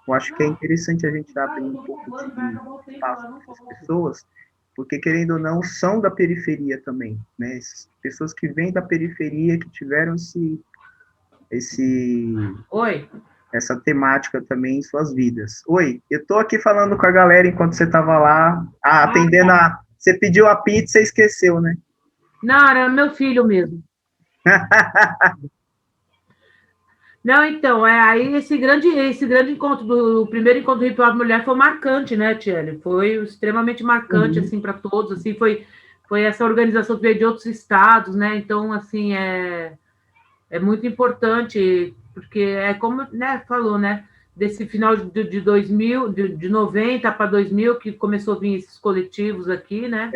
Eu acho que é interessante a gente abrir um pouco de espaço para essas pessoas, porque, querendo ou não, são da periferia também, né? Essas pessoas que vêm da periferia, que tiveram Oi. essa temática também em suas vidas. Oi, eu tô aqui falando com a galera enquanto você estava lá, atendendo a... Você pediu a pizza e esqueceu, né? Não, era meu filho mesmo. Não, então, aí esse grande encontro, o primeiro encontro do Hip Hop Mulher foi marcante, né, Tiele? Foi extremamente marcante, assim, para todos, assim, foi essa organização que veio de outros estados, né, então, assim, é muito importante, porque é como, né, falou, né, desse final de 2000, de 90 para 2000, que começou a vir esses coletivos aqui, né,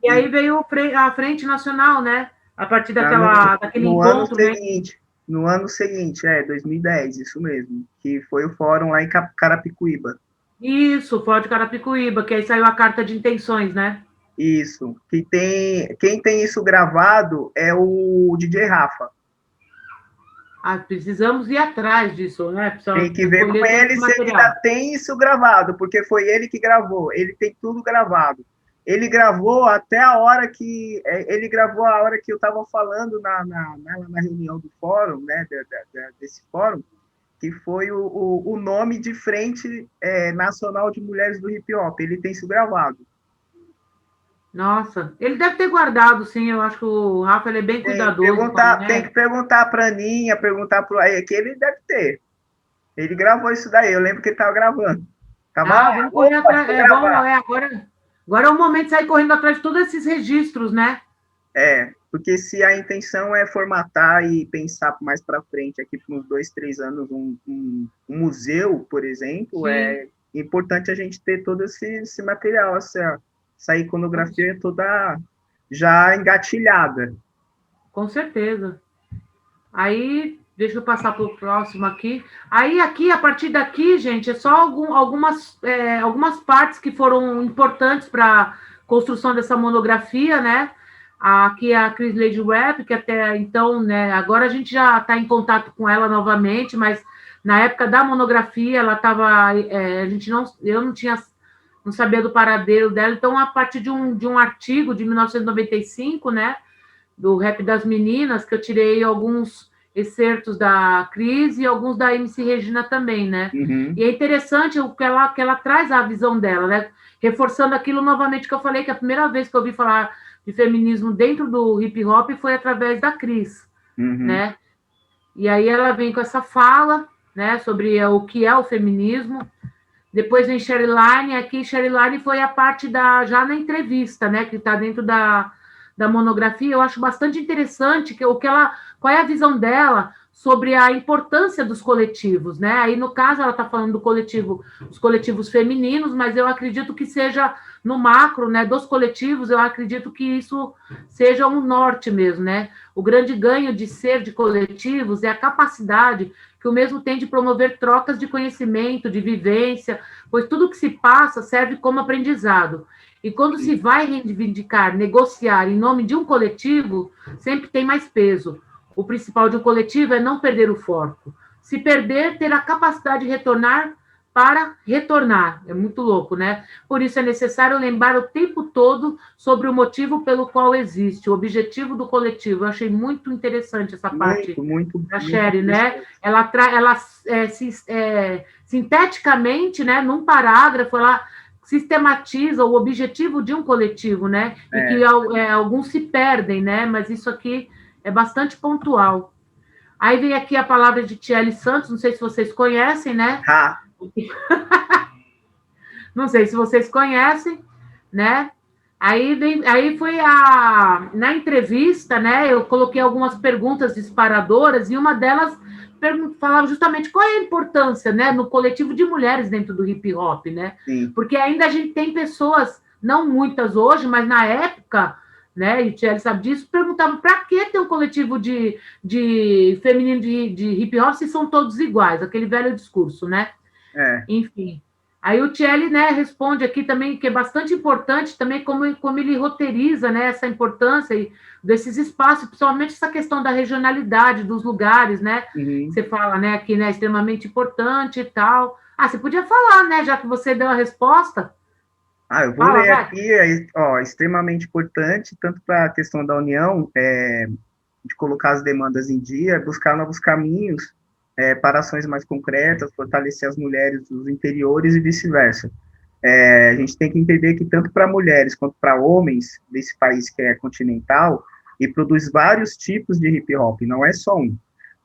e aí veio a Frente Nacional, né, a partir daquele encontro, né. No ano seguinte, 2010, isso mesmo, que foi o fórum lá em Carapicuíba. Isso, Fórum de Carapicuíba, que aí saiu a carta de intenções, né? Isso, quem tem isso gravado é o DJ Rafa. Ah, precisamos ir atrás disso, né? Tem que ver com ele se ele ainda tem isso gravado, porque foi ele que gravou, ele tem tudo gravado. Ele gravou até a hora que eu estava falando na reunião do fórum, né, desse fórum, que foi o nome de Frente Nacional de Mulheres do Hip Hop. Ele tem isso gravado. Nossa, ele deve ter guardado, sim. Eu acho que o Rafa ele é bem cuidadoso. Tem que perguntar para a Aninha, perguntar para o que ele deve ter. Ele gravou isso daí, eu lembro que ele estava gravando. Vamos correr atrás. Agora é o momento de sair correndo atrás de todos esses registros, né? Porque se a intenção é formatar e pensar mais para frente, aqui por uns 2, 3 anos, um museu, por exemplo, sim, é importante a gente ter todo esse material, essa iconografia toda já engatilhada. Com certeza. Aí, deixa eu passar para o próximo aqui. Aí, aqui, a partir daqui, gente, é só algumas partes que foram importantes para a construção dessa monografia, né? aqui é a Cris Lady Webb, que até então, né, agora a gente já está em contato com ela novamente, mas na época da monografia, ela estava, a gente não, eu não sabia do paradeiro dela, então a partir de um artigo de 1995, né, do Rap das Meninas, que eu tirei alguns excertos da Cris e alguns da MC Regina também, né? Uhum. E é interessante o que ela traz a visão dela, né? Reforçando aquilo novamente que eu falei, que a primeira vez que eu ouvi falar de feminismo dentro do hip hop foi através da Cris, né? E aí ela vem com essa fala, né, sobre o que é o feminismo. Depois vem Sherilyn, aqui Sherilyn foi a parte já na entrevista, né, que está dentro da monografia. Eu acho bastante interessante qual é a visão dela sobre a importância dos coletivos, né? Aí, no caso, ela está falando dos coletivos femininos, mas eu acredito que seja no macro, né, dos coletivos, eu acredito que isso seja um norte mesmo, né? O grande ganho de ser de coletivos é a capacidade que o mesmo tem de promover trocas de conhecimento, de vivência, pois tudo que se passa serve como aprendizado. E quando se vai reivindicar, negociar em nome de um coletivo, sempre tem mais peso. O principal de um coletivo é não perder o foco. Se perder, ter a capacidade de retornar para retornar. É muito louco, né? Por isso é necessário lembrar o tempo todo sobre o motivo pelo qual existe, o objetivo do coletivo. Eu achei muito interessante essa parte da Sherry, né? Ela sinteticamente, né, num parágrafo, ela sistematiza o objetivo de um coletivo, né? E que alguns se perdem, né? Mas isso aqui é bastante pontual. Aí vem aqui a palavra de Tiele Santos, não sei se vocês conhecem, né? Não sei se vocês conhecem, né? Aí foi na entrevista, né? Eu coloquei algumas perguntas disparadoras e uma delas falava justamente qual é a importância, né, no coletivo de mulheres dentro do hip hop, né? Sim. Porque ainda a gente tem pessoas, não muitas hoje, mas na época, né, e o Thierry sabe disso, perguntavam para que ter um coletivo de feminino de hip hop se são todos iguais, aquele velho discurso, né? Enfim. Aí o Thierry, né, responde aqui também que é bastante importante também como ele roteiriza, né, essa importância desses espaços, principalmente essa questão da regionalidade, dos lugares, né? Você fala, né, aqui, né, extremamente importante e tal. Você podia falar, né, já que você deu a resposta. Eu vou ler aqui, extremamente importante, tanto para a questão da união, de colocar as demandas em dia, buscar novos caminhos, para ações mais concretas, fortalecer as mulheres dos interiores e vice-versa. A gente tem que entender que tanto para mulheres quanto para homens desse país que é continental, e produz vários tipos de hip hop, não é só um,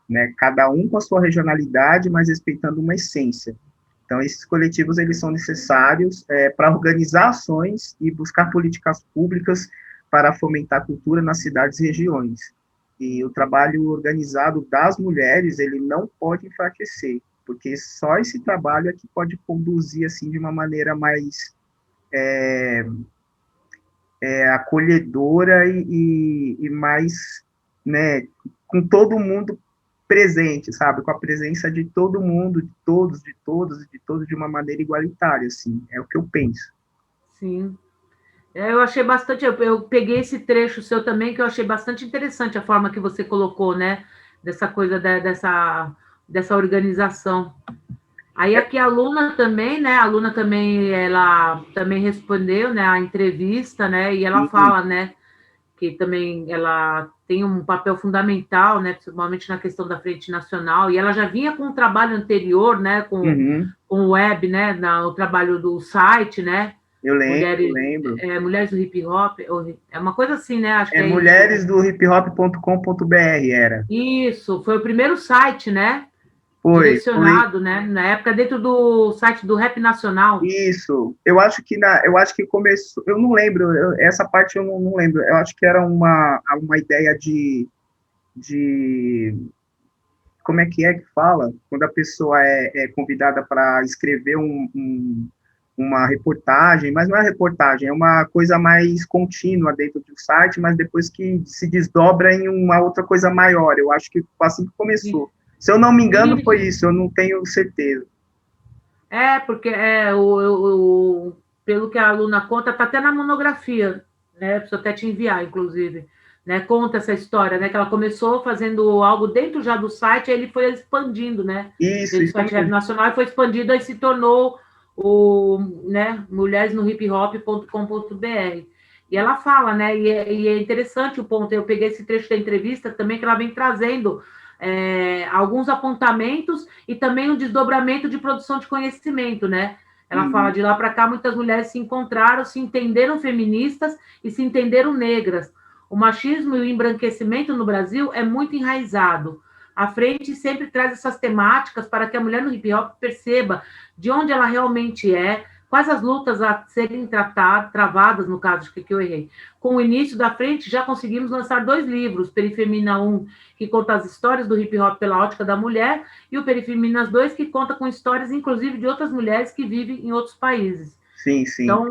né? Cada um com a sua regionalidade, mas respeitando uma essência. Então, esses coletivos eles são necessários para organizar ações e buscar políticas públicas para fomentar a cultura nas cidades e regiões. E o trabalho organizado das mulheres, ele não pode enfraquecer, porque só esse trabalho é que pode conduzir, assim, de uma maneira mais acolhedora e mais, né, com todo mundo presente, sabe, com a presença de todo mundo, de todos, de uma maneira igualitária, assim, é o que eu penso. Sim. Eu achei bastante, eu peguei esse trecho seu também, que eu achei bastante interessante a forma que você colocou, né, dessa coisa dessa organização. Aí aqui a Luna também, né, ela também respondeu, né, a entrevista, né, e ela fala, né, que também ela tem um papel fundamental, né, principalmente na questão da Frente Nacional, e ela já vinha com um trabalho anterior, né, com o web, né, o trabalho do site, né, eu lembro. Mulheres do Hip Hop, é uma coisa assim, né? Acho que mulheresdohiphop.com.br era. Isso, foi o primeiro site, né? Direcionado, né? Na época, dentro do site do Rap Nacional. Isso. Eu acho que começou. Eu não lembro, essa parte eu não lembro. Eu acho que era uma ideia de. Como é que fala? Quando a pessoa é convidada para escrever uma reportagem, mas não é reportagem, é uma coisa mais contínua dentro do site, mas depois que se desdobra em uma outra coisa maior. Eu acho que foi assim que começou. Se eu não me engano, foi isso, eu não tenho certeza. Porque pelo que a aluna conta, está até na monografia, Preciso até te enviar, inclusive. Né, conta essa história, né? Que ela começou fazendo algo dentro já do site, aí ele foi expandindo, né? Isso, Dentro do site Rap Nacional, e foi expandido, aí se tornou né, mulheresnohiphop.com.br. E ela fala, né? E é interessante o ponto, eu peguei esse trecho da entrevista também, que ela vem trazendo alguns apontamentos e também um desdobramento de produção de conhecimento, né? Ela fala, de lá para cá, muitas mulheres se encontraram, se entenderam feministas e se entenderam negras. O machismo e o embranquecimento no Brasil é muito enraizado. A frente sempre traz essas temáticas para que a mulher no hip hop perceba de onde ela realmente é, quais as lutas a serem travadas, no caso, de que eu errei. Com o início da frente, já conseguimos lançar 2 livros, Perifemina 1, que conta as histórias do hip hop pela ótica da mulher, e o Perifeminas 2, que conta com histórias, inclusive, de outras mulheres que vivem em outros países. Sim, sim. Então,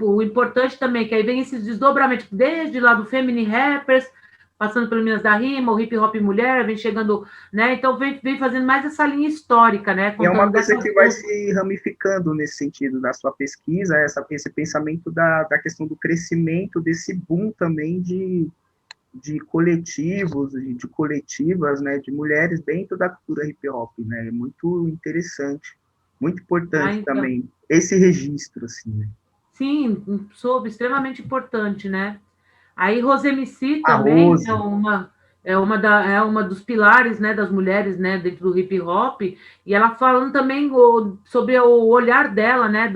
o importante também, que aí vem esses desdobramentos, desde lá do Feminine Rappers, passando pelo Minas da Rima, o Hip Hop Mulher, vem chegando, né? Então, vem fazendo mais essa linha histórica, né? E é uma coisa que vai se ramificando nesse sentido da sua pesquisa, esse pensamento da questão do crescimento, desse boom também de coletivos, de coletivas, né? De mulheres dentro da cultura hip hop, né? É muito interessante, muito importante então, também esse registro, assim, né? Sim, soube, extremamente importante, né? Aí Rosemici também é uma dos pilares, né, das mulheres, né, dentro do hip hop, e ela falando também sobre o olhar dela, né,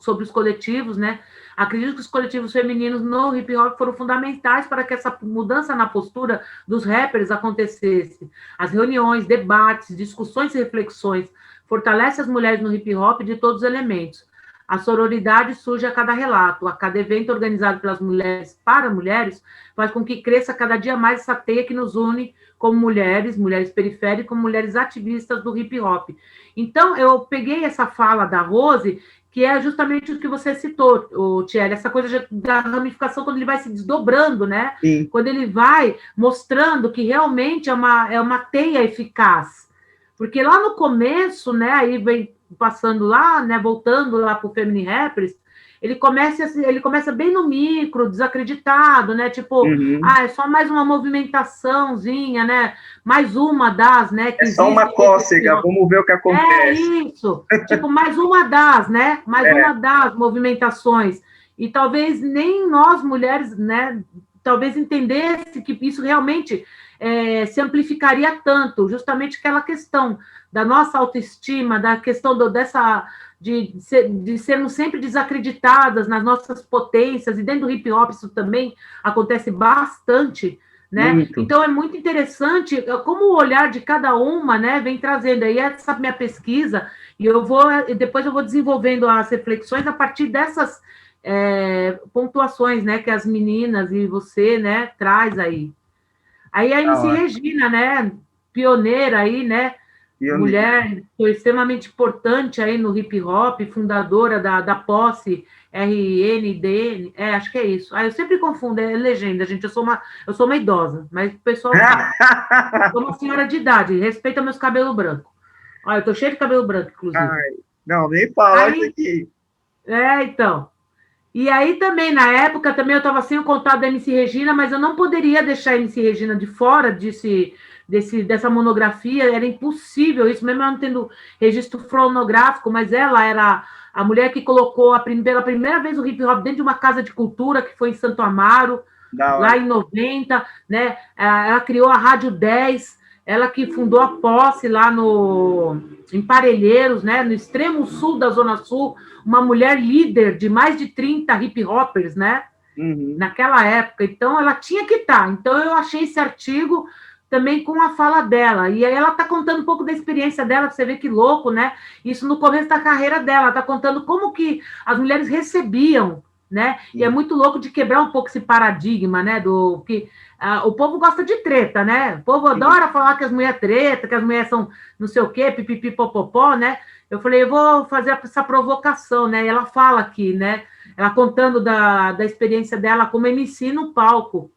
sobre os coletivos, né? Acredito que os coletivos femininos no hip hop foram fundamentais para que essa mudança na postura dos rappers acontecesse. As reuniões, debates, discussões e reflexões fortalecem as mulheres no hip hop de todos os elementos. A sororidade surge a cada relato, a cada evento organizado pelas mulheres para mulheres, faz com que cresça cada dia mais essa teia que nos une como mulheres periféricas, como mulheres ativistas do hip hop. Então, eu peguei essa fala da Rose, que é justamente o que você citou, Thierry, essa coisa da ramificação, quando ele vai se desdobrando, né? Sim. Quando ele vai mostrando que realmente é uma teia eficaz. Porque lá no começo, né, aí vem passando lá, né, voltando lá para o Feminine Rappers, ele começa bem no micro, desacreditado, né, tipo, é só mais uma movimentaçãozinha, né, mais uma das, né, que é só uma cócega, vamos ver o que acontece. É isso, tipo, mais uma das, né, uma das movimentações, e talvez nem nós, mulheres, né, talvez entendesse que isso realmente se amplificaria tanto, justamente aquela questão da nossa autoestima, da questão de sermos sempre desacreditadas nas nossas potências, e dentro do hip hop isso também acontece bastante, né? Muito. Então é muito interessante como o olhar de cada uma, né, vem trazendo aí essa minha pesquisa, e depois eu vou desenvolvendo as reflexões a partir dessas pontuações, né, que as meninas e você, né, traz aí. Aí a MC Regina, né, pioneira aí, né, mulher, foi extremamente importante aí no hip hop, fundadora da Posse, RNDN, acho que é isso. Eu sempre confundo, é legenda, gente, eu sou uma idosa, mas o pessoal sabe. Eu sou uma senhora de idade, respeita meus cabelos brancos. Olha, eu tô cheio de cabelo branco, inclusive. Não, nem fala isso aqui. Então. E aí também, na época, também eu estava sem o contato da MC Regina, mas eu não poderia deixar a MC Regina de fora dessa monografia, era impossível isso, mesmo eu não tendo registro fonográfico, mas ela era a mulher que colocou pela primeira vez o hip hop dentro de uma casa de cultura, que foi em Santo Amaro, lá em 90, né? Ela criou a Rádio 10, ela que fundou a Posse lá em Parelheiros, né? No extremo sul da Zona Sul, uma mulher líder de mais de 30 hip hoppers, né? Naquela época. Então, ela tinha que estar. Então, eu achei esse artigo também com a fala dela. E aí ela está contando um pouco da experiência dela, você vê que louco, né? Isso no começo da carreira dela. Ela está contando como que as mulheres recebiam, né? E é muito louco de quebrar um pouco esse paradigma, né? Do que o povo gosta de treta, né? O povo adora falar que as mulheres treta, que as mulheres são não sei o quê, pipipi, popopó, né? Eu falei, eu vou fazer essa provocação, né? E ela fala aqui, né? Ela contando da experiência dela como MC no palco.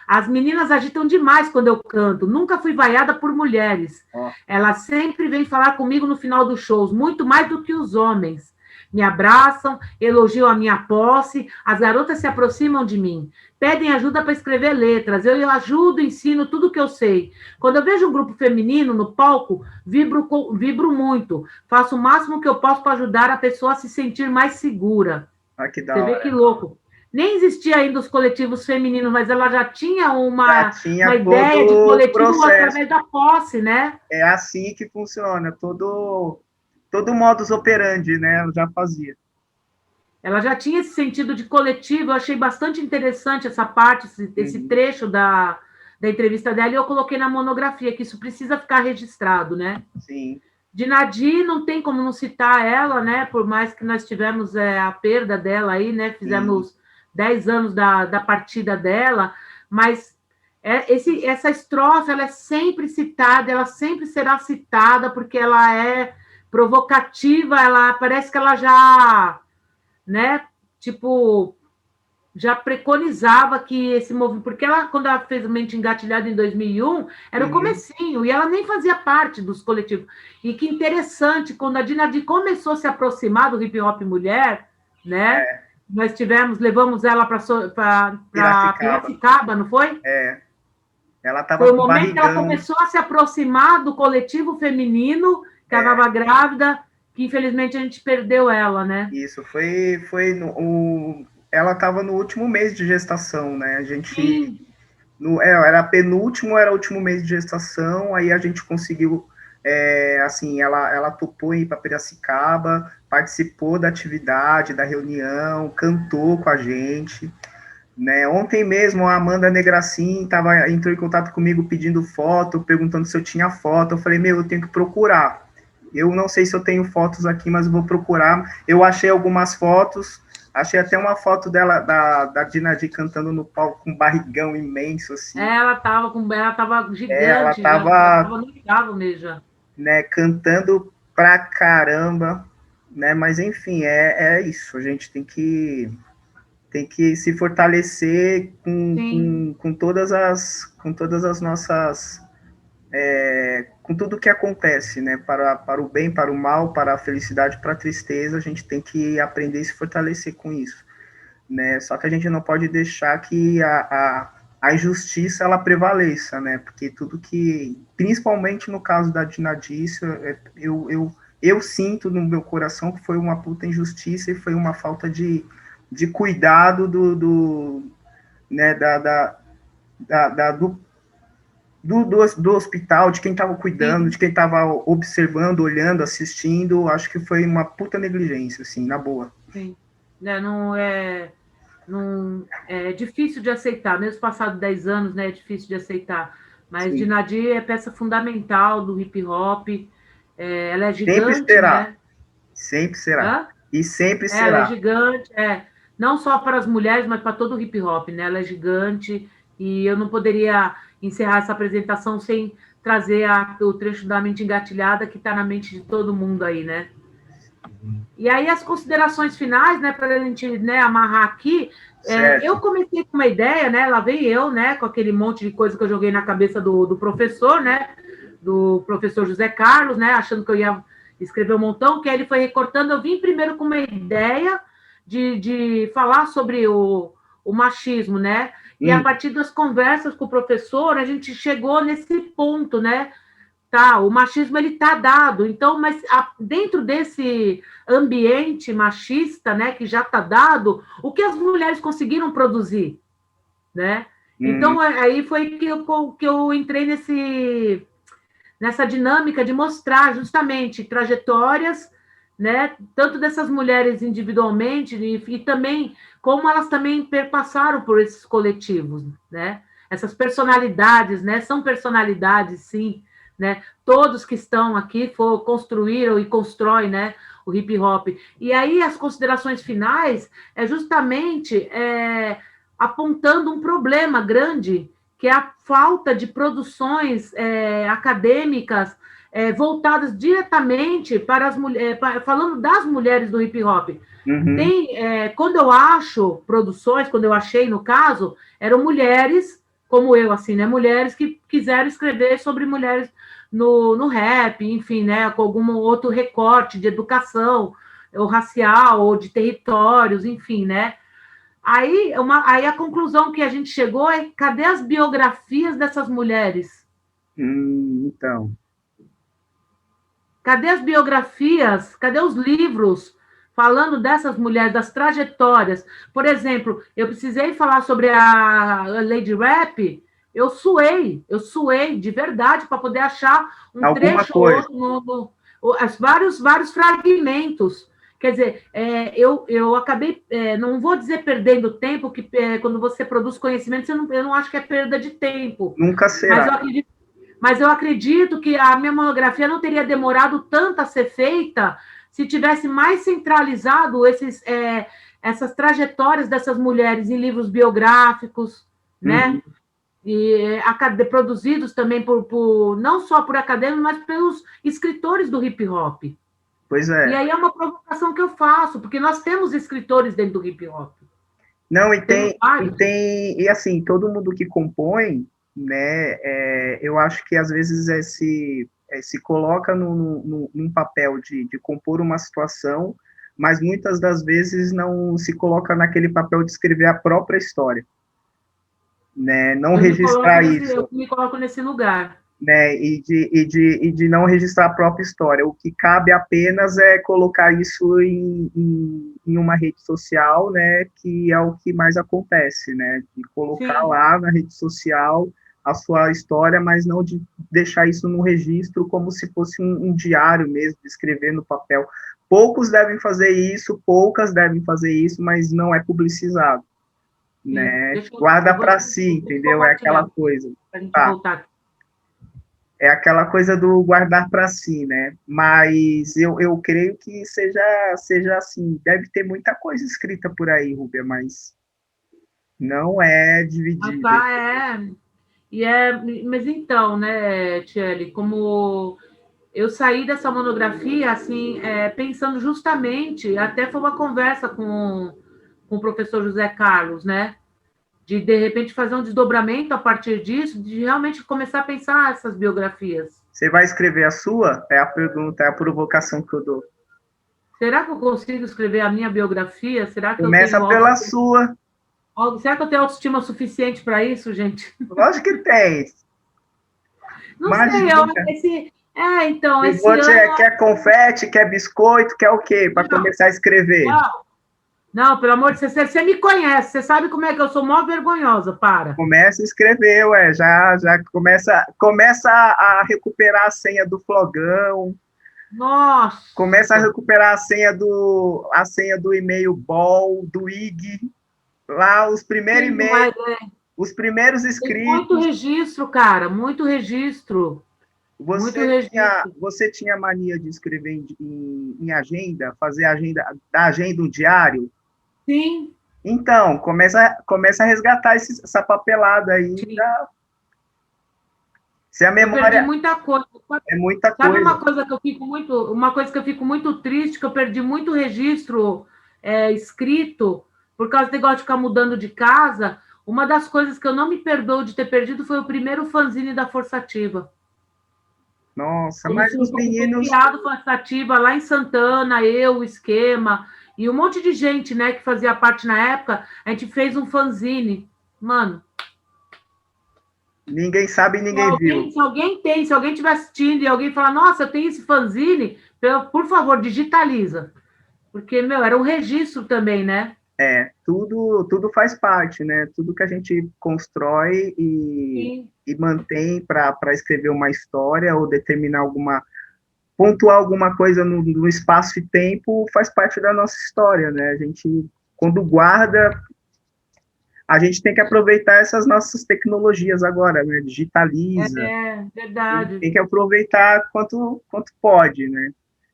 As meninas agitam demais quando eu canto. Nunca fui vaiada por mulheres. Ela sempre vem falar comigo no final dos shows, muito mais do que os homens. me abraçam, elogiam a minha posse, as garotas se aproximam de mim, pedem ajuda para escrever letras, eu ajudo, ensino tudo o que eu sei. Quando eu vejo um grupo feminino no palco, vibro muito, faço o máximo que eu posso para ajudar a pessoa a se sentir mais segura. Ah, que Você da vê que hora. louco. Nem existia ainda os coletivos femininos, mas ela já tinha Já uma tinha ideia de todo o coletivo processo. através da posse, né? É assim que funciona, todo modus operandi, né? Eu já fazia. Ela já tinha esse sentido de coletivo, eu achei bastante interessante essa parte, esse Uhum, trecho da entrevista dela, e eu coloquei na monografia, que isso precisa ficar registrado, né? sim. De Nadir, não tem como não citar ela, né? Por mais que nós tivemos a perda dela aí, né? Sim, Fizemos 10 anos da partida dela, mas essa estrofe ela é sempre citada, ela sempre será citada, porque ela é provocativa, ela parece que ela já, né? Tipo, já preconizava que esse movimento, porque ela, quando ela fez o Mente Engatilhada em 2001, era o uhum, comecinho, e ela nem fazia parte dos coletivos. E que interessante, quando a Dinadi começou a se aproximar do hip hop mulher, né? é, Nós levamos ela para Piracicaba. Piracicaba, não foi? É, ela Foi tava o com momento que ela barrigão. começou a se aproximar do coletivo feminino, que ela É, estava grávida, que infelizmente a gente perdeu ela, né? isso foi ela tava no último mês de gestação, né? A gente Sim, era penúltimo, era o último mês de gestação, aí a gente conseguiu, assim, ela topou ir para Piracicaba, participou da atividade, da reunião, cantou com a gente, né? Ontem mesmo a Amanda Negracin entrou em contato comigo pedindo foto, perguntando se eu tinha foto, eu falei, meu, eu tenho que procurar. Eu não sei se eu tenho fotos aqui, mas eu vou procurar. Eu achei algumas fotos, achei até uma foto dela, da Dinadi cantando no palco com um barrigão imenso, assim. ela tava Ela gigante, já tava, tava no oitavo mesmo. né, cantando pra caramba, né? Mas enfim, é isso. A gente tem que se fortalecer Sim, com todas as nossas, com tudo que acontece, né? Para o bem, para o mal, para a felicidade, para a tristeza, a gente tem que aprender a se fortalecer com isso, né? Só que a gente não pode deixar que a injustiça ela prevaleça, né? Porque tudo que, principalmente no caso da Dinadice, eu sinto no meu coração que foi uma puta injustiça e foi uma falta de cuidado né, do hospital, de quem estava cuidando, de sim, quem estava observando, olhando, assistindo. Acho que foi uma puta negligência, assim, na boa. sim. Né, não, é difícil de aceitar, mesmo passado 10 anos, né, é difícil de aceitar. Mas Sim. Dinadi é peça fundamental do hip hop, ela é Sempre gigante, será. né? Sempre será. Hã? E sempre Ela é será. gigante, não só para as mulheres, mas para todo o hip hop, né? Ela é gigante e eu não poderia encerrar essa apresentação sem trazer o trecho da mente engatilhada que está na mente de todo mundo aí, né? E aí as considerações finais, né, para a gente, né, amarrar aqui, eu Certo. comecei com uma ideia, né, lá vem eu, né, com aquele monte de coisa que eu joguei na cabeça do professor, né, do professor José Carlos, né, achando que eu ia escrever um montão, que aí ele foi recortando, eu vim primeiro com uma ideia de falar sobre o machismo, né, e a Hum, partir das conversas com o professor, a gente chegou nesse ponto, né, tá, o machismo ele tá dado, então, mas dentro desse ambiente machista, né, que já está dado, o que as mulheres conseguiram produzir, né? Então, aí foi que eu entrei nessa dinâmica de mostrar justamente trajetórias, né, tanto dessas mulheres individualmente e também como elas também perpassaram por esses coletivos, né? Essas personalidades, né, são personalidades, sim, né? Todos que estão aqui construíram e constroem, né, o hip hop. E aí as considerações finais é justamente apontando um problema grande que é a falta de produções acadêmicas voltadas diretamente para as mulheres, falando das mulheres do hip hop. uhum, Quando eu acho produções, quando eu achei no caso, eram mulheres como eu, assim, né? Mulheres que quiseram escrever sobre mulheres no rap, enfim, né? Com algum outro recorte de educação, ou racial, ou de territórios, enfim, né? Aí a conclusão que a gente chegou é: cadê as biografias dessas mulheres? Então. Cadê as biografias? Cadê os livros falando dessas mulheres, das trajetórias? Por exemplo, eu precisei falar sobre a Lady Rap, eu suei de verdade para poder achar um Alguma trecho ou coisa. outro, vários fragmentos. Quer dizer, eu acabei, não vou dizer perdendo tempo, que quando você produz conhecimento, eu não acho que é perda de tempo. Nunca Mas será. eu acredito que a minha monografia não teria demorado tanto a ser feita se tivesse mais centralizado essas trajetórias dessas mulheres em livros biográficos, né? E produzidos também não só por acadêmicos, mas pelos escritores do hip hop. Pois E é. aí é uma provocação que eu faço, porque nós temos escritores dentro do hip hop. Não, Temos vários. e assim, todo mundo que compõe, né, eu acho que às vezes se coloca num papel de compor uma situação, mas muitas das vezes não se coloca naquele papel de escrever a própria história, né, não registrar Eu isso, me coloco nesse lugar. né, e de não registrar a própria história. O que cabe apenas é colocar isso em uma rede social, né, que é o que mais acontece, né, de colocar Sim. lá na rede social a sua história, mas não de deixar isso no registro como se fosse um diário mesmo, de escrever no papel. Poucos devem fazer isso, poucas devem fazer isso, mas não é publicizado, Sim. né, Eu guarda vou para si, entendeu? É aquela compartilhar coisa. para a gente Tá, voltar. é aquela coisa do guardar para si, né? Mas eu creio que seja assim. Deve ter muita coisa escrita por aí, Rúbia, mas não é Mas dividida. tá, mas então, né, Tiele, como eu saí dessa monografia, assim, pensando justamente, até foi uma conversa com o professor José Carlos, né, de repente fazer um desdobramento a partir disso, de realmente começar a pensar essas biografias. Você vai escrever a sua? É a pergunta, é a provocação que eu dou. Será que eu consigo escrever a minha biografia? Será que eu Começa tenho pela autoestima, sua. será que eu tenho autoestima suficiente para isso, gente? Lógico que tem. Não sei, Imagina. então, E esse você ano. quer confete, quer biscoito, quer o quê? Para Não, começar a escrever. não, não, pelo amor de Deus, você me conhece, você sabe como é que eu sou mó vergonhosa, para. Começa a escrever, ué. Já começa a recuperar a senha do flogão. Começa a Nossa, recuperar a senha do e-mail ball, do IG, lá os primeiros tem, e-mails, mas os primeiros tem muito escritos. registro, cara, muito registro. Você tinha mania de escrever em agenda, fazer agenda, da agenda um diário? Sim, Então, começa a resgatar essa papelada aí. sim. Se a Eu perdi memória muita coisa. é muita Sabe coisa. uma coisa que eu fico muito triste, que eu perdi muito registro escrito, por causa do negócio de ficar mudando de casa. Uma das coisas que eu não me perdoo de ter perdido foi o primeiro fanzine da Força Ativa. Nossa, Quando mas os foi meninos. criado Força Ativa lá em Santana, eu, o Esquema, e um monte de gente, né, que fazia parte na época, a gente fez um fanzine. Mano, Ninguém sabe e ninguém viu. se alguém estiver assistindo e alguém falar, nossa, eu tenho esse fanzine, por favor, digitaliza. Porque, meu, era um registro também, né? Tudo faz parte, né? Tudo que a gente constrói Sim. e mantém para escrever uma história ou pontuar alguma coisa no espaço e tempo faz parte da nossa história, né? A gente, quando guarda, a gente tem que aproveitar essas nossas tecnologias agora, né? Digitaliza, Verdade. tem que aproveitar quanto pode, né?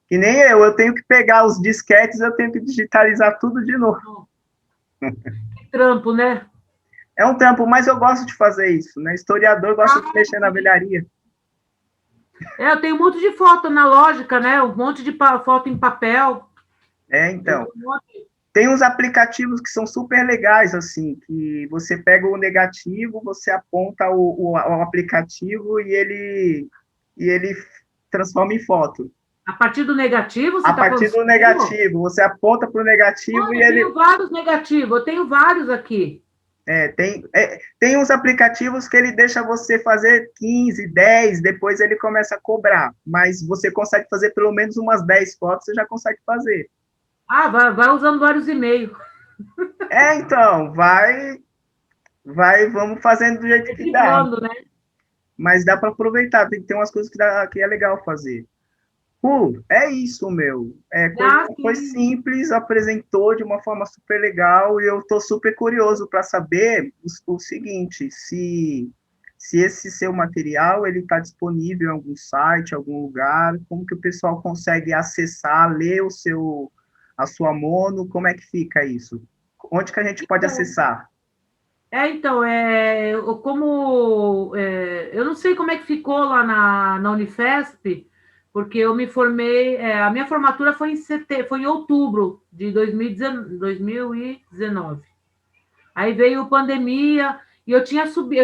Que nem eu tenho que pegar os disquetes, eu tenho que digitalizar tudo de novo. Que trampo, né? É um tempo, mas eu gosto de fazer isso, né? Historiador gosta de mexer na velharia. Eu tenho um monte de foto analógica, né? Um monte de foto em papel. Então. Tem uns aplicativos que são super legais, assim, que você pega o negativo, você aponta o aplicativo e ele transforma em foto. A partir do negativo, você A está falando partir do espelho? negativo, você aponta para o negativo Olha, e eu ele tenho vários negativos, eu tenho vários aqui. tem uns aplicativos que ele deixa você fazer 15, 10, depois ele começa a cobrar, mas você consegue fazer pelo menos umas 10 fotos, você já consegue fazer. Ah, vai usando vários e-mails. Então, vamos fazendo do jeito que dá. Reciclando, né? Mas dá para aproveitar, tem que ter umas coisas que é legal fazer. É isso, meu. Ah, Foi sim. simples, apresentou de uma forma super legal e eu estou super curioso para saber o seguinte, se esse seu material ele está disponível em algum site, algum lugar, como que o pessoal consegue acessar, ler a sua mono, como é que fica isso? Onde que a gente pode Então, acessar? então, eu não sei como é que ficou lá na Unifesp, porque eu me formei, a minha formatura foi foi em outubro de 2019. Aí veio a pandemia e eu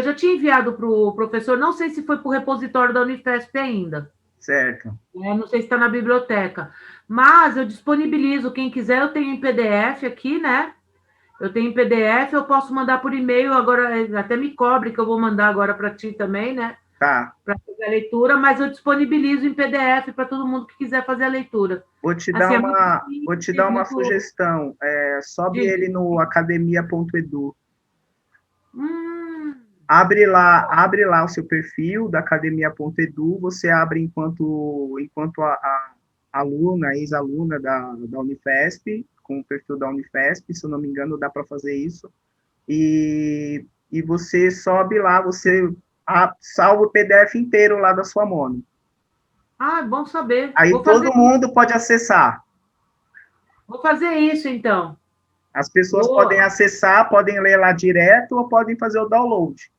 já tinha enviado para o professor, não sei se foi para o repositório da Unifesp ainda, Certo. não sei se está na biblioteca, mas eu disponibilizo, quem quiser, eu tenho em PDF aqui, né? Eu tenho em PDF, eu posso mandar por e-mail, agora até me cobre que eu vou mandar agora para ti também, né? Tá. Para fazer a leitura, mas eu disponibilizo em PDF para todo mundo que quiser fazer a leitura. Vou te dar Assim, é muito vou te simples, dar uma muito. sugestão. Sobe Diga. ele no academia.edu. Hum, Abre lá o seu perfil da academia.edu, você abre enquanto a aluna, ex-aluna da Unifesp, com o perfil da Unifesp, se eu não me engano, dá para fazer isso. E você sobe lá, você salva o PDF inteiro lá da sua mono. é bom saber. Aí todo mundo pode acessar. Vou fazer isso, então. As pessoas Boa. podem acessar, podem ler lá direto ou podem fazer o download.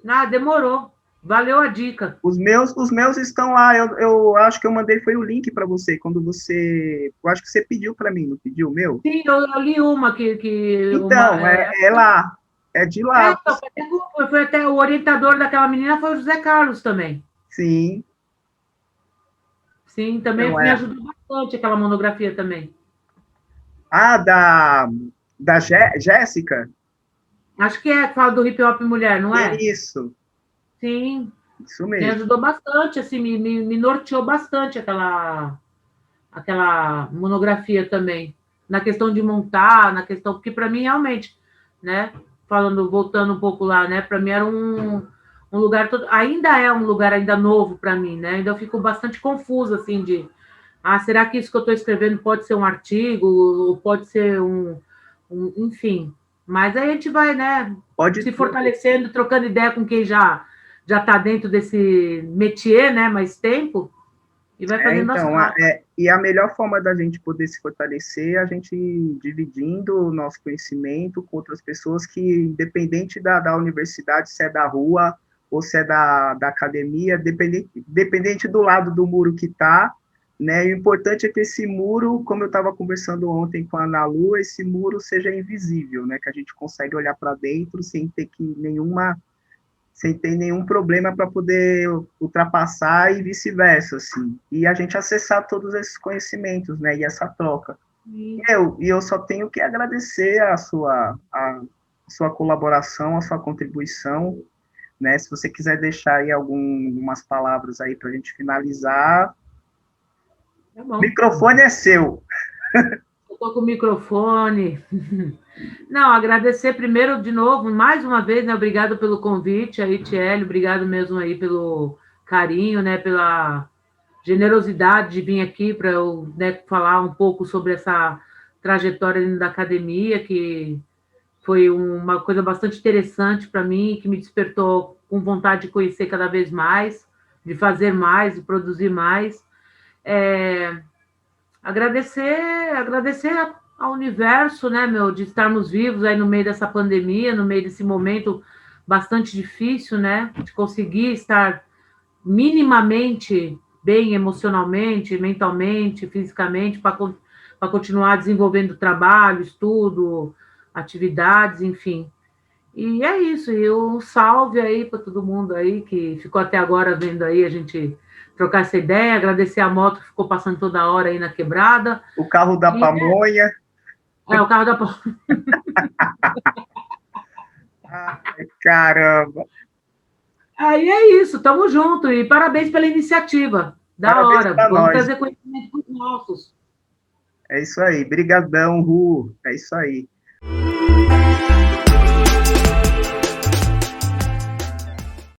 Ah, demorou. Valeu a dica. Os meus estão lá. Eu acho que eu mandei foi o link para você quando você, eu acho que você pediu para mim, não pediu o meu? Sim, eu li uma Então é lá, é de lá. então, foi até o orientador daquela menina foi o José Carlos também. Sim. Sim, também Então me ajudou bastante aquela monografia também. ah, da Jéssica. Acho que fala do hip hop mulher, não é? Isso, Sim, isso me mesmo. ajudou bastante, assim, me norteou bastante aquela monografia também. Na questão de montar, na questão, porque para mim realmente, né? Voltando um pouco lá, né? Para mim era um lugar ainda é um lugar ainda novo para mim, né? Ainda eu fico bastante confusa assim será que isso que eu estou escrevendo pode ser um artigo ou pode ser enfim. Mas aí a gente vai, né? Pode Se tudo. fortalecendo, trocando ideia com quem já está dentro desse métier, né? Mais tempo e vai fazendo as Então, pazes. e a melhor forma da gente poder se fortalecer é a gente dividindo o nosso conhecimento com outras pessoas que, independente da universidade, se é da rua ou se é da academia, dependente do lado do muro que está, né? O importante é que esse muro, como eu estava conversando ontem com a Ana Lu, esse muro seja invisível, né? Que a gente consegue olhar para dentro sem ter nenhum problema para poder ultrapassar e vice-versa, assim. E a gente acessar todos esses conhecimentos, né? E essa troca. Eu só tenho que agradecer a sua colaboração, a sua contribuição, né? Se você quiser deixar aí algumas palavras aí para a gente finalizar, Tá o bom. microfone é seu. Eu tô com o microfone. Não, agradecer primeiro de novo, mais uma vez, né? Obrigado pelo convite aí, Tiele, obrigado mesmo aí pelo carinho, né? Pela generosidade de vir aqui para eu, né, falar um pouco sobre essa trajetória dentro da academia, que foi uma coisa bastante interessante para mim, que me despertou com vontade de conhecer cada vez mais, de fazer mais, de produzir mais. É, agradecer ao universo, né, meu, de estarmos vivos aí no meio dessa pandemia, no meio desse momento bastante difícil, né, de conseguir estar minimamente bem emocionalmente, mentalmente, fisicamente, para continuar desenvolvendo trabalho, estudo, atividades, enfim. E é isso, e um salve aí para todo mundo aí que ficou até agora vendo aí a gente trocar essa ideia, agradecer a moto que ficou passando toda hora aí na quebrada. O carro da pamonha. O carro da pamonha. Ai, caramba. Aí é isso, tamo junto, e parabéns pela iniciativa, da hora, vamos trazer conhecimento para os nossos. É isso aí, brigadão, Ru, é isso aí.